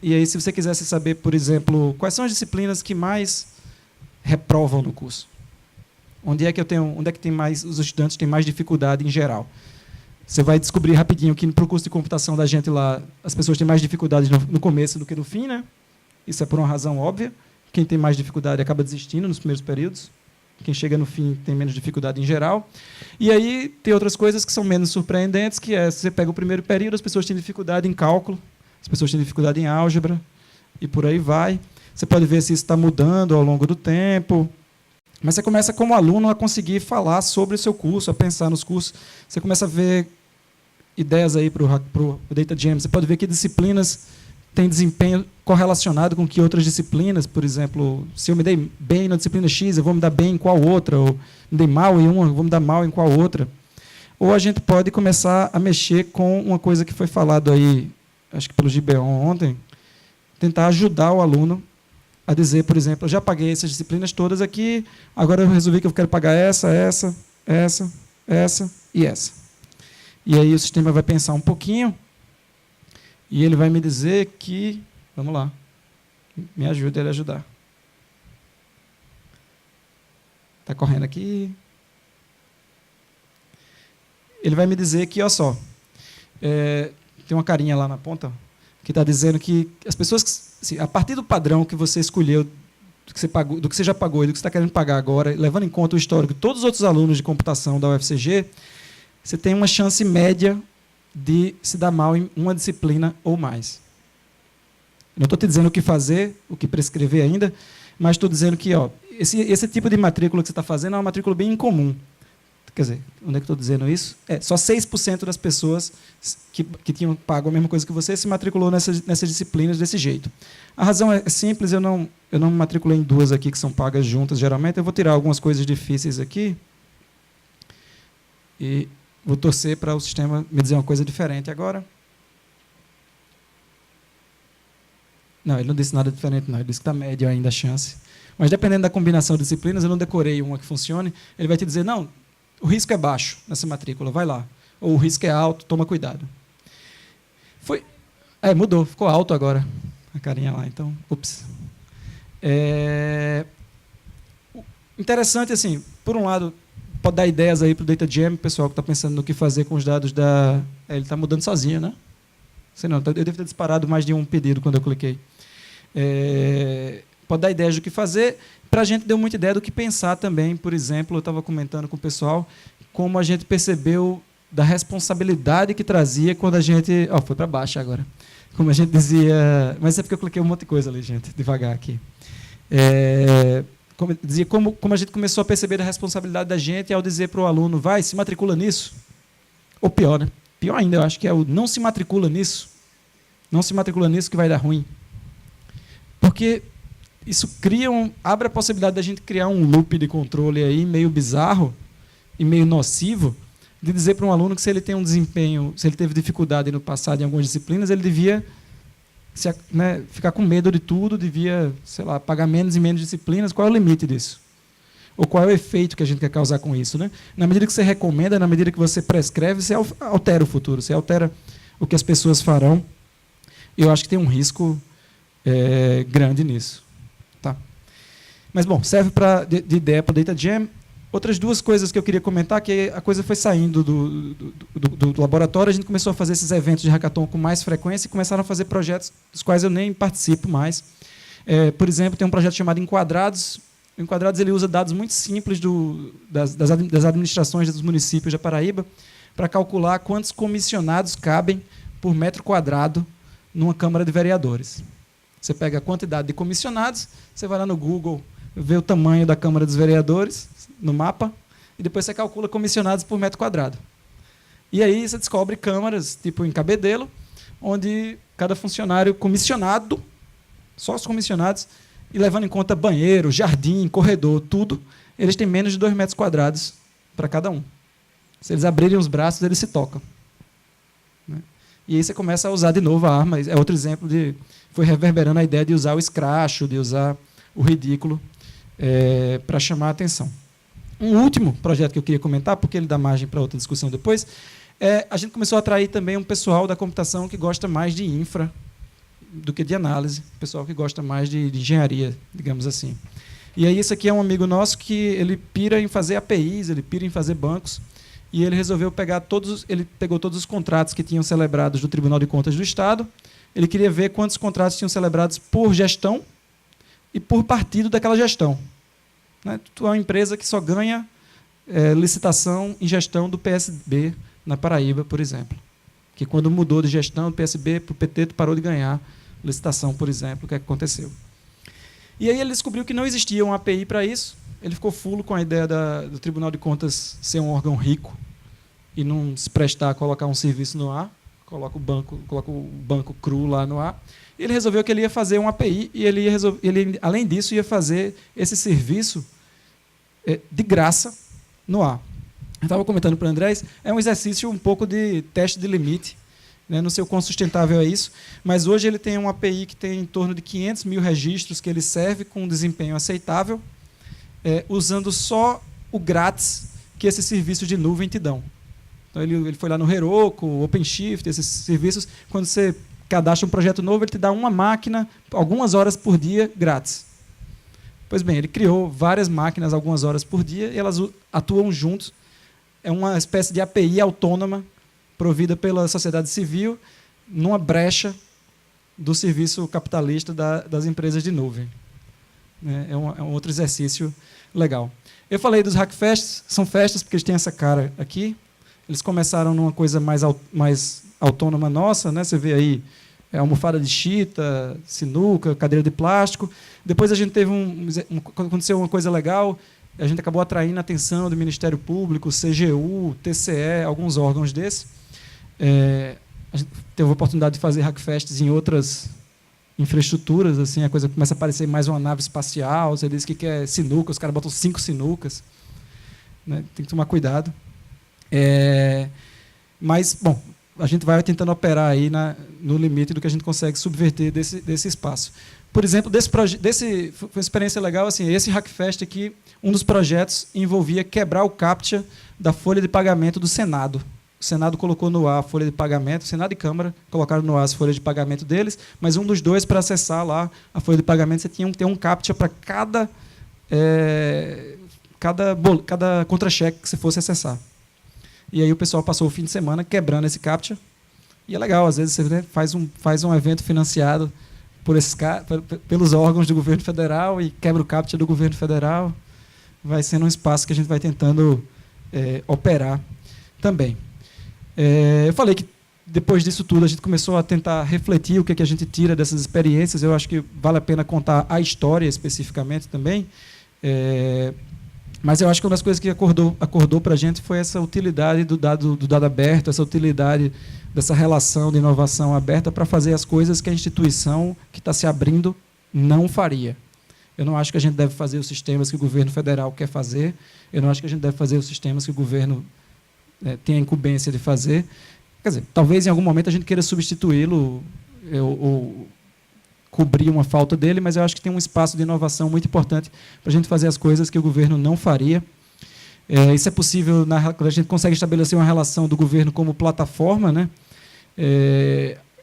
[SPEAKER 1] E aí, se você quisesse saber, por exemplo, quais são as disciplinas que mais reprovam no curso? Onde é que tem mais, os estudantes têm mais dificuldade em geral? Você vai descobrir rapidinho que para o curso de computação da gente lá, as pessoas têm mais dificuldade no começo do que no fim, né? Isso é por uma razão óbvia. Quem tem mais dificuldade acaba desistindo nos primeiros períodos. Quem chega no fim tem menos dificuldade em geral. E aí tem outras coisas que são menos surpreendentes, que é, se você pega o primeiro período, as pessoas têm dificuldade em cálculo, as pessoas têm dificuldade em álgebra, e por aí vai. Você pode ver se isso está mudando ao longo do tempo. Mas você começa, como aluno, a conseguir falar sobre o seu curso, a pensar nos cursos. Você começa a ver ideias aí para o Data Jam. Você pode ver que disciplinas têm desempenho correlacionado com que outras disciplinas. Por exemplo, se eu me dei bem na disciplina X, eu vou me dar bem em qual outra. Ou me dei mal em uma, eu vou me dar mal em qual outra. Ou a gente pode começar a mexer com uma coisa que foi falado aí, acho que pelo Gibeon ontem, tentar ajudar o aluno a dizer, por exemplo, eu já paguei essas disciplinas todas aqui, agora eu resolvi que eu quero pagar essa e essa. E aí o sistema vai pensar um pouquinho e ele vai me dizer que... Vamos lá. Me ajuda ele a ajudar. Está correndo aqui. Ele vai me dizer que, olha só, tem uma carinha lá na ponta que está dizendo que as pessoas, assim, a partir do padrão que você escolheu, do que você pagou, do que você já pagou e do que você está querendo pagar agora, levando em conta o histórico de todos os outros alunos de computação da UFCG, você tem uma chance média de se dar mal em uma disciplina ou mais. Não estou te dizendo o que fazer, o que prescrever ainda, mas estou dizendo que esse tipo de matrícula que você está fazendo é uma matrícula bem incomum. Quer dizer, onde é que estou dizendo isso? Só 6% das pessoas que tinham pago a mesma coisa que você se matriculou nessas disciplinas desse jeito. A razão é simples, eu não me matriculei em duas aqui que são pagas juntas, geralmente. Eu vou tirar algumas coisas difíceis aqui e vou torcer para o sistema me dizer uma coisa diferente agora. Não, ele não disse nada diferente, não. Ele disse que está médio ainda a chance. Mas, dependendo da combinação de disciplinas, eu não decorei uma que funcione, ele vai te dizer, não, o risco é baixo nessa matrícula, vai lá. Ou o risco é alto, toma cuidado. Mudou, ficou alto agora, a carinha lá. Então, ups. Interessante, assim, por um lado, pode dar ideias aí para o Data Jam, o pessoal que está pensando no que fazer com os dados da... ele está mudando sozinho, né? Sei não, eu devo ter disparado mais de um pedido quando eu cliquei. Pode dar ideias do que fazer. Para a gente deu muita ideia do que pensar também. Por exemplo, eu estava comentando com o pessoal como a gente percebeu da responsabilidade que trazia quando a gente... foi para baixo agora. Como a gente dizia... Mas é porque eu cliquei um monte de coisa ali, gente, devagar aqui. Como a gente começou a perceber a responsabilidade da gente ao dizer para o aluno, vai, se matricula nisso. Ou pior, né? Pior ainda, eu acho que é o não se matricula nisso. Não se matricula nisso que vai dar ruim. Porque isso abre a possibilidade da gente criar um loop de controle aí meio bizarro e meio nocivo, de dizer para um aluno que se ele tem um desempenho, se ele teve dificuldade no passado em algumas disciplinas, ele devia ficar com medo de tudo, devia, sei lá, pagar menos e menos disciplinas. Qual é o limite disso? Ou qual é o efeito que a gente quer causar com isso, né? Na medida que você recomenda, na medida que você prescreve, você altera o futuro, você altera o que as pessoas farão. Eu acho que tem um risco grande nisso. Tá? Mas, bom, serve de ideia para o Data Jam. Outras duas coisas que eu queria comentar, que a coisa foi saindo do laboratório, a gente começou a fazer esses eventos de hackathon com mais frequência e começaram a fazer projetos dos quais eu nem participo mais. Por exemplo, tem um projeto chamado Enquadrados. O Enquadrados ele usa dados muito simples das administrações dos municípios da Paraíba para calcular quantos comissionados cabem por metro quadrado numa Câmara de Vereadores. Você pega a quantidade de comissionados, você vai lá no Google, vê o tamanho da Câmara dos Vereadores no mapa, e depois você calcula comissionados por metro quadrado. E aí você descobre câmaras, tipo em Cabedelo, onde cada funcionário comissionado, só os comissionados, e levando em conta banheiro, jardim, corredor, tudo, eles têm menos de 2 metros quadrados para cada um. Se eles abrirem os braços, eles se tocam. Né? E aí você começa a usar de novo a arma. É outro exemplo de... Foi reverberando a ideia de usar o escracho, de usar o ridículo para chamar a atenção. Um último projeto que eu queria comentar, porque ele dá margem para outra discussão depois, a gente começou a atrair também um pessoal da computação que gosta mais de infra do que de análise, pessoal que gosta mais de engenharia, digamos assim. E aí esse aqui é um amigo nosso que ele pira em fazer APIs, ele pira em fazer bancos, e ele resolveu ele pegou todos os contratos que tinham celebrados do Tribunal de Contas do Estado, ele queria ver quantos contratos tinham celebrados por gestão e por partido daquela gestão. Né? Tu é uma empresa que só ganha licitação em gestão do PSB na Paraíba, por exemplo. Que quando mudou de gestão do PSB para o PT, tu parou de ganhar licitação, por exemplo. O que é que aconteceu? E aí ele descobriu que não existia uma API para isso. Ele ficou fulo com a ideia do Tribunal de Contas ser um órgão rico e não se prestar a colocar um serviço no ar. Coloca o banco cru lá no ar. Ele resolveu que ele ia fazer uma API e ele, além disso, ia fazer esse serviço de graça no ar. Eu estava comentando para o Andrés, é um exercício um pouco de teste de limite, né? Não sei o quão sustentável é isso, mas hoje ele tem uma API que tem em torno de 500 mil registros que ele serve com um desempenho aceitável, usando só o grátis que esses serviços de nuvem te dão. Então, ele foi lá no Heroku, OpenShift, esses serviços, quando você cadastra um projeto novo, ele te dá uma máquina, algumas horas por dia, grátis. Pois bem, ele criou várias máquinas, algumas horas por dia, e elas atuam juntos. É uma espécie de API autônoma, provida pela sociedade civil, numa brecha do serviço capitalista das empresas de nuvem. É um outro exercício legal. Eu falei dos Hackfests, são festas porque eles têm essa cara aqui. Eles começaram numa coisa mais autônoma nossa, né? Você vê aí almofada de chita, sinuca, cadeira de plástico. Depois a gente teve aconteceu uma coisa legal, a gente acabou atraindo a atenção do Ministério Público, CGU, TCE, alguns órgãos desses. A gente teve a oportunidade de fazer hackfests em outras infraestruturas, assim, a coisa começa a parecer mais uma nave espacial, você diz que quer sinuca, os caras botam 5 sinucas. Né? Tem que tomar cuidado. Mas, bom, a gente vai tentando operar aí no limite do que a gente consegue subverter desse espaço. Por exemplo, foi uma experiência legal, assim, esse Hackfest aqui, um dos projetos envolvia quebrar o CAPTCHA da folha de pagamento do Senado. O Senado colocou no ar a folha de pagamento, Senado e Câmara colocaram no ar as folhas de pagamento deles, mas um dos dois, para acessar lá a folha de pagamento, você tinha que ter um CAPTCHA para cada contra-cheque que você fosse acessar. E aí o pessoal passou o fim de semana quebrando esse CAPTCHA. E é legal, às vezes você faz um evento financiado pelos órgãos do governo federal e quebra o CAPTCHA do governo federal. Vai sendo um espaço que a gente vai tentando operar também. Eu falei que depois disso tudo a gente começou a tentar refletir o que a gente tira dessas experiências. Eu acho que vale a pena contar a história especificamente também. Mas eu acho que uma das coisas que acordou para a gente foi essa utilidade do dado aberto, essa utilidade dessa relação de inovação aberta para fazer as coisas que a instituição que está se abrindo não faria. Eu não acho que a gente deve fazer os sistemas que o governo federal quer fazer, eu não acho que a gente deve fazer os sistemas que o governo tem a incumbência de fazer. Quer dizer, talvez em algum momento a gente queira substituí-lo ou cobrir uma falta dele, mas eu acho que tem um espaço de inovação muito importante para a gente fazer as coisas que o governo não faria. Isso é possível quando a gente consegue estabelecer uma relação do governo como plataforma, né?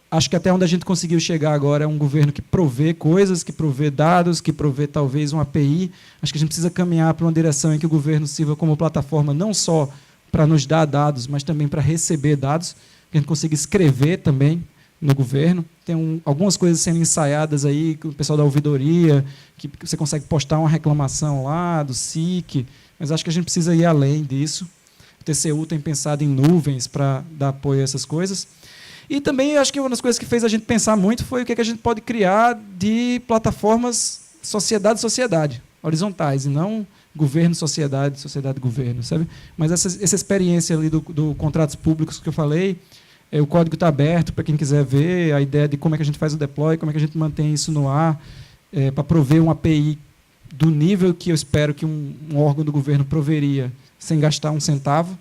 [SPEAKER 1] Acho que até onde a gente conseguiu chegar agora é um governo que provê coisas, que provê dados, que provê talvez uma API. Acho que a gente precisa caminhar para uma direção em que o governo sirva como plataforma não só para nos dar dados, mas também para receber dados, que a gente consiga escrever também no governo. Tem algumas coisas sendo ensaiadas aí com o pessoal da ouvidoria, que você consegue postar uma reclamação lá do SIC, mas acho que a gente precisa ir além disso. O TCU tem pensado em nuvens para dar apoio a essas coisas. E também acho que uma das coisas que fez a gente pensar muito foi o que a gente pode criar de plataformas sociedade-sociedade, horizontais, e não governo-sociedade, sociedade-governo, sabe? Mas essa experiência ali do contratos públicos que eu falei, o código está aberto para quem quiser ver, a ideia de como é que a gente faz o deploy, como é que a gente mantém isso no ar. para prover uma API do nível que eu espero que um órgão do governo proveria, sem gastar um centavo.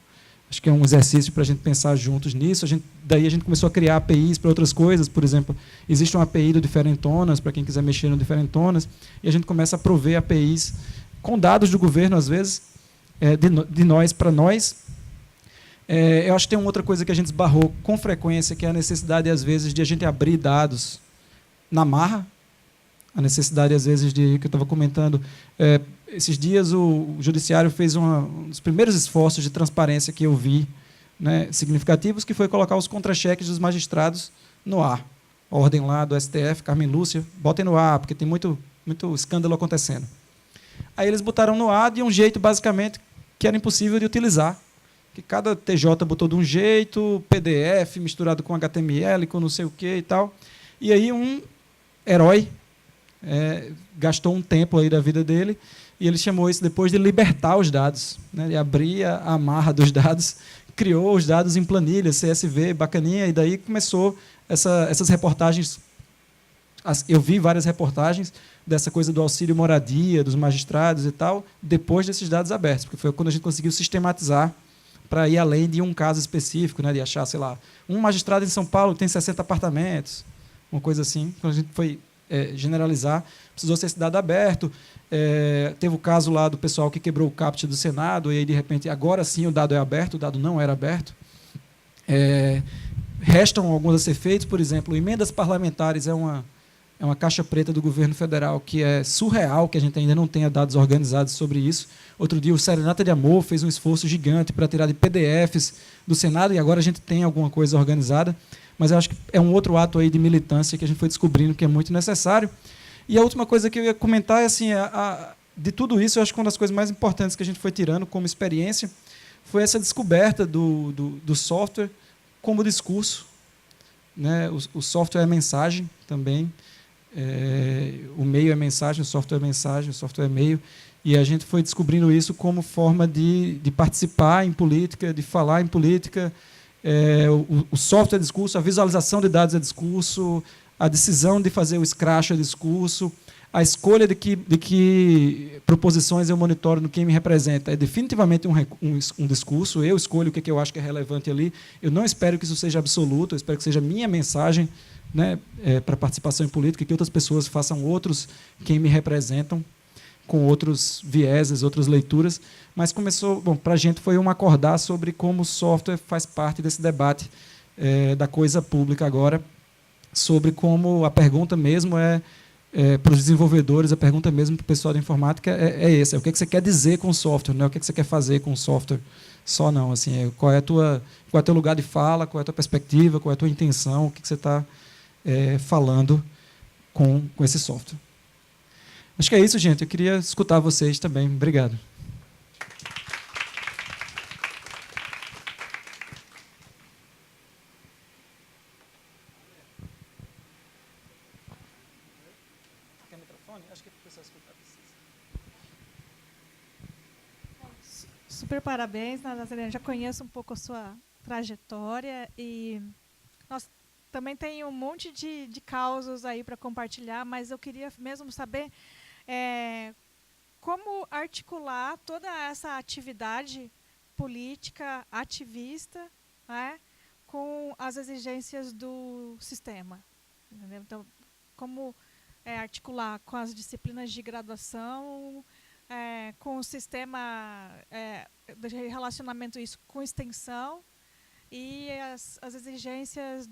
[SPEAKER 1] Acho que é um exercício para a gente pensar juntos nisso. Daí a gente começou a criar APIs para outras coisas. Por exemplo, existe uma API do Diferentonas, para quem quiser mexer no Diferentonas, e a gente começa a prover APIs com dados do governo, às vezes, de nós para nós. Eu acho que tem uma outra coisa que a gente esbarrou com frequência, que é a necessidade, às vezes, de a gente abrir dados na marra. A necessidade, às vezes, que eu estava comentando. Esses dias o Judiciário fez um dos primeiros esforços de transparência que eu vi, né, significativos, que foi colocar os contra-cheques dos magistrados no ar. A ordem lá do STF, Carmen Lúcia, botem no ar, porque tem muito escândalo acontecendo. Aí eles botaram no ar de um jeito, basicamente, que era impossível de utilizar. Que cada TJ botou de um jeito, PDF misturado com HTML, com não sei o quê e tal. E aí um herói gastou um tempo aí da vida dele, e ele chamou isso depois de libertar os dados, né? Ele abria a amarra dos dados, criou os dados em planilha, CSV, bacaninha, e daí começou essas reportagens. Eu vi várias reportagens dessa coisa do auxílio moradia, dos magistrados e tal, depois desses dados abertos, porque foi quando a gente conseguiu sistematizar para ir além de um caso específico, né, de achar, sei lá, um magistrado em São Paulo tem 60 apartamentos, uma coisa assim. Quando a gente foi generalizar, precisou ser esse dado aberto. Teve o caso lá do pessoal que quebrou o caput do Senado, e aí, de repente, agora sim o dado é aberto, o dado não era aberto. Restam alguns a ser feitos, por exemplo, emendas parlamentares é uma caixa preta do governo federal que é surreal, que a gente ainda não tenha dados organizados sobre isso. Outro dia o Serenata de Amor fez um esforço gigante para tirar de PDFs do Senado, e agora a gente tem alguma coisa organizada. Mas eu acho que é um outro ato aí de militância que a gente foi descobrindo que é muito necessário. E a última coisa que eu ia comentar é assim, de tudo isso, eu acho que uma das coisas mais importantes que a gente foi tirando como experiência foi essa descoberta do software como discurso, né? O software é mensagem também, o meio é mensagem, o software é mensagem, o software é meio, e a gente foi descobrindo isso como forma de participar em política, de falar em política. O software é discurso, a visualização de dados é discurso, a decisão de fazer o scratch é discurso, a escolha de que proposições eu monitoro no quem me representa é definitivamente um discurso. Eu escolho o que eu acho que é relevante ali. Eu não espero que isso seja absoluto, eu espero que seja minha mensagem, né, para participação em política, que outras pessoas façam outros quem me representam, com outros vieses, outras leituras. Mas começou, para a gente foi um acordar sobre como o software faz parte desse debate da coisa pública agora, sobre como a pergunta mesmo para os desenvolvedores, a pergunta mesmo para o pessoal da informática essa: o que você quer dizer com o software, não é o que você quer fazer com o software só, não. Assim, qual é o teu lugar de fala, qual é a tua perspectiva, qual é a tua intenção, o que você está falando com esse software. Acho que é isso, gente. Eu queria escutar vocês também. Obrigado. Quer microfone? Acho que a pessoa escutar precisa.
[SPEAKER 2] Super parabéns, Nazarena. Já conheço um pouco a sua trajetória e nós também tem um monte de causos aí para compartilhar, mas eu queria mesmo saber como articular toda essa atividade política, ativista, né, com as exigências do sistema. Entendeu? Então, como articular com as disciplinas de graduação, com o sistema de relacionamento isso com extensão e as exigências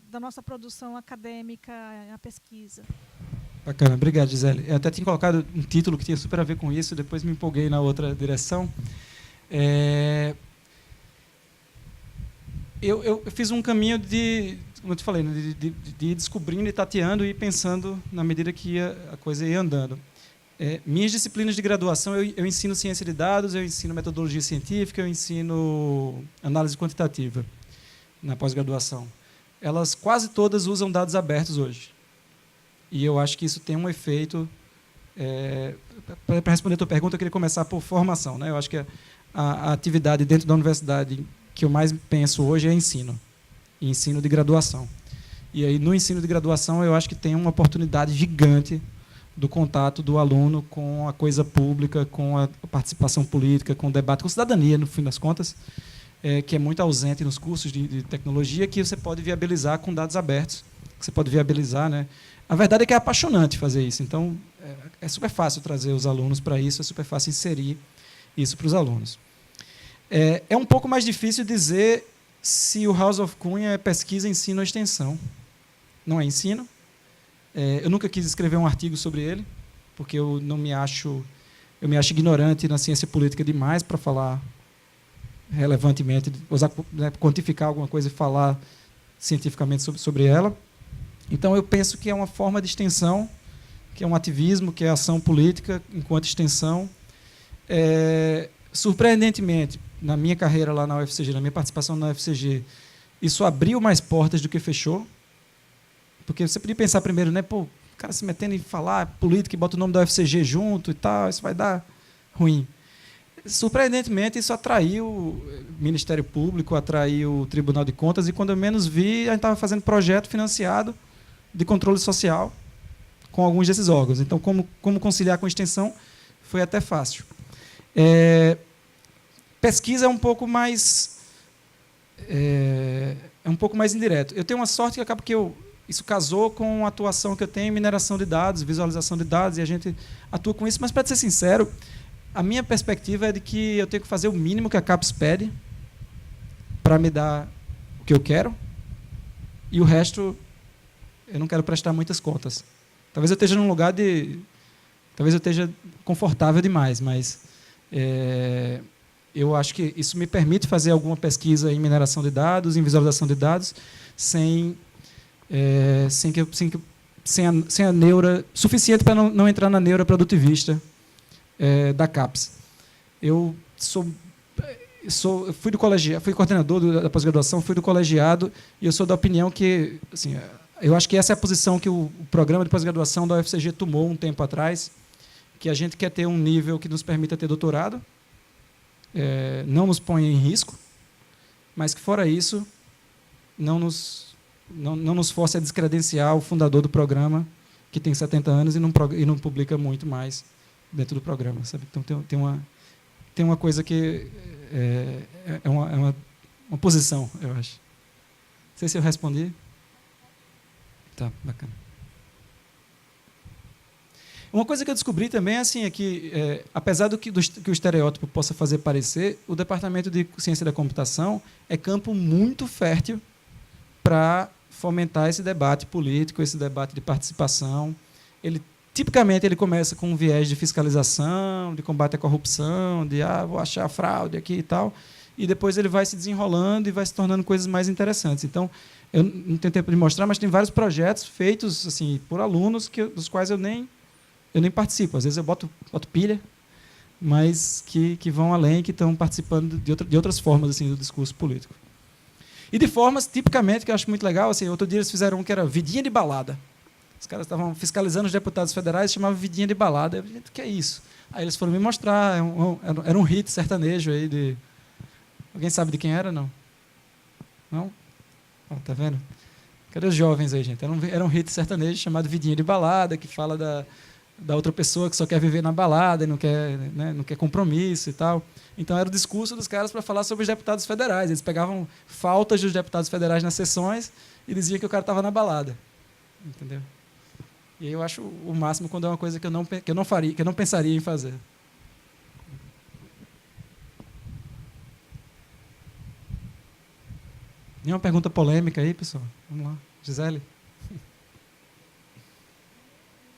[SPEAKER 2] da nossa produção acadêmica, a pesquisa.
[SPEAKER 1] Bacana, obrigado, Gisele. Eu até tinha colocado um título que tinha super a ver com isso, depois me empolguei na outra direção. Eu fiz um caminho como eu te falei, de ir descobrindo e tateando e pensando na medida que a coisa ia andando. Minhas disciplinas de graduação, eu ensino ciência de dados, eu ensino metodologia científica, eu ensino análise quantitativa na pós-graduação. Elas quase todas usam dados abertos hoje. E eu acho que isso tem um efeito... Para responder a tua pergunta, eu queria começar por formação, né? Eu acho que a atividade dentro da universidade que eu mais penso hoje é ensino de graduação. E aí, no ensino de graduação, eu acho que tem uma oportunidade gigante do contato do aluno com a coisa pública, com a participação política, com o debate, com cidadania, no fim das contas, que é muito ausente nos cursos de tecnologia, que você pode viabilizar com dados abertos, que você pode viabilizar, né? A verdade é que é apaixonante fazer isso. Então, é super fácil trazer os alunos para isso, é super fácil inserir isso para os alunos. É um pouco mais difícil dizer se o House of Cunha é pesquisa, ensino ou extensão. Não é ensino. Eu nunca quis escrever um artigo sobre ele, porque eu me acho ignorante na ciência política demais para falar relevantemente, quantificar alguma coisa e falar cientificamente sobre ela. Então, eu penso que é uma forma de extensão, que é um ativismo, que é ação política enquanto extensão. Surpreendentemente, na minha carreira lá na UFCG, na minha participação na UFCG, isso abriu mais portas do que fechou. Porque você podia pensar primeiro, né, pô, o cara se metendo em falar política e bota o nome da UFCG junto e tal, isso vai dar ruim. Surpreendentemente, isso atraiu o Ministério Público, atraiu o Tribunal de Contas, e quando eu menos vi, a gente estava fazendo projeto financiado de controle social com alguns desses órgãos. Então, como conciliar com extensão foi até fácil. Pesquisa é um pouco mais indireto. Eu tenho uma sorte que acaba que isso casou com a atuação que eu tenho em mineração de dados, visualização de dados, e a gente atua com isso. Mas, para ser sincero, a minha perspectiva é de que eu tenho que fazer o mínimo que a CAPES pede para me dar o que eu quero, e o resto eu não quero prestar muitas contas. Talvez eu esteja num lugar talvez eu esteja confortável demais, mas eu acho que isso me permite fazer alguma pesquisa em mineração de dados, em visualização de dados, sem a neura suficiente para não entrar na neura produtivista da CAPES. Eu fui coordenador da pós-graduação, fui do colegiado, e eu sou da opinião que, assim, eu acho que essa é a posição que o programa de pós-graduação da UFCG tomou um tempo atrás, que a gente quer ter um nível que nos permita ter doutorado, não nos põe em risco, mas que, fora isso, não nos force a descredenciar o fundador do programa, que tem 70 anos e não publica muito mais dentro do programa, sabe? Então, tem uma coisa que é uma posição, eu acho. Não sei se eu respondi. Tá, bacana. Uma coisa que eu descobri também é que, apesar que o estereótipo possa fazer parecer, o Departamento de Ciência da Computação é campo muito fértil para fomentar esse debate político, esse debate de participação. Tipicamente, ele começa com um viés de fiscalização, de combate à corrupção, de vou achar fraude aqui e tal, e depois ele vai se desenrolando e vai se tornando coisas mais interessantes. Então, eu não tenho tempo de mostrar, mas tem vários projetos feitos assim por alunos dos quais eu nem participo. Às vezes eu boto pilha, mas que vão além, que estão participando de outras formas assim do discurso político. E de formas, tipicamente, que eu acho muito legal, assim, outro dia eles fizeram um que era vidinha de balada. Os caras estavam fiscalizando os deputados federais, chamavam vidinha de balada. Eu falei, o que é isso? Aí eles foram me mostrar, era um hit sertanejo aí de... Alguém sabe de quem era, não? Não? Tá vendo? Cadê os jovens aí, gente? Era um hit sertanejo chamado Vidinha de Balada, que fala da outra pessoa que só quer viver na balada e não quer compromisso e tal. Então, era o discurso dos caras para falar sobre os deputados federais. Eles pegavam faltas dos deputados federais nas sessões e diziam que o cara estava na balada. Entendeu? E aí eu acho o máximo quando é uma coisa que eu não faria, que eu não pensaria em fazer. Nenhuma pergunta polêmica aí, pessoal? Vamos lá. Gisele?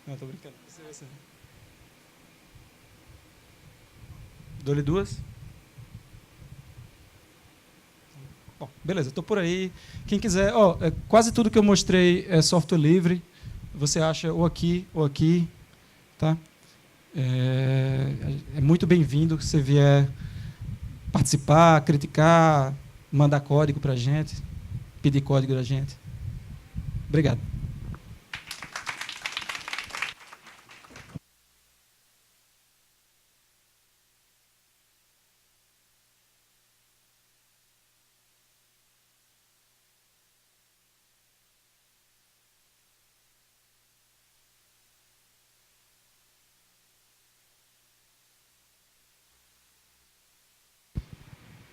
[SPEAKER 1] Não, estou brincando. Dou-lhe duas? Bom, beleza, estou por aí. Quem quiser... quase tudo que eu mostrei é software livre. Você acha ou aqui. Tá? É muito bem-vindo que você vier participar, criticar, mandar código para a gente, pedir código da gente. Obrigado.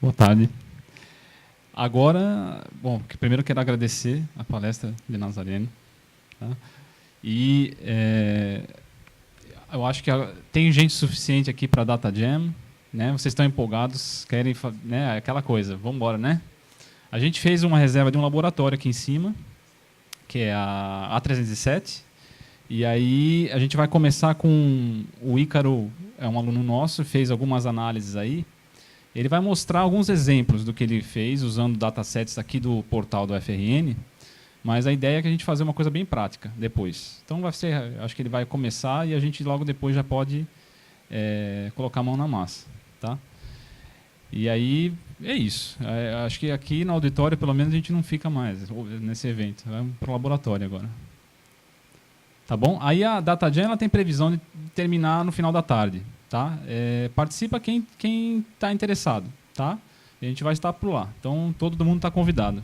[SPEAKER 3] Boa tarde. Agora, bom, primeiro eu quero agradecer a palestra de Nazareno. Tá? E eu acho que tem gente suficiente aqui para a Data Jam, né? Vocês estão empolgados, querem, né? Aquela coisa, vamos embora, né? A gente fez uma reserva de um laboratório aqui em cima, que é a A307, e aí a gente vai começar com o Ícaro, é um aluno nosso, fez algumas análises aí. Ele vai mostrar alguns exemplos do que ele fez usando datasets aqui do portal do FRN, mas a ideia é que a gente fazer uma coisa bem prática depois. Então vai ser, acho que ele vai começar e a gente logo depois já pode colocar a mão na massa, tá? E aí é isso. Acho que aqui no auditório pelo menos a gente não fica mais nesse evento. Vamos para o laboratório agora. Tá bom? Aí a Data Jam ela tem previsão de terminar no final da tarde. Tá? Participa quem está interessado. Tá? A gente vai estar por lá. Então todo mundo está convidado.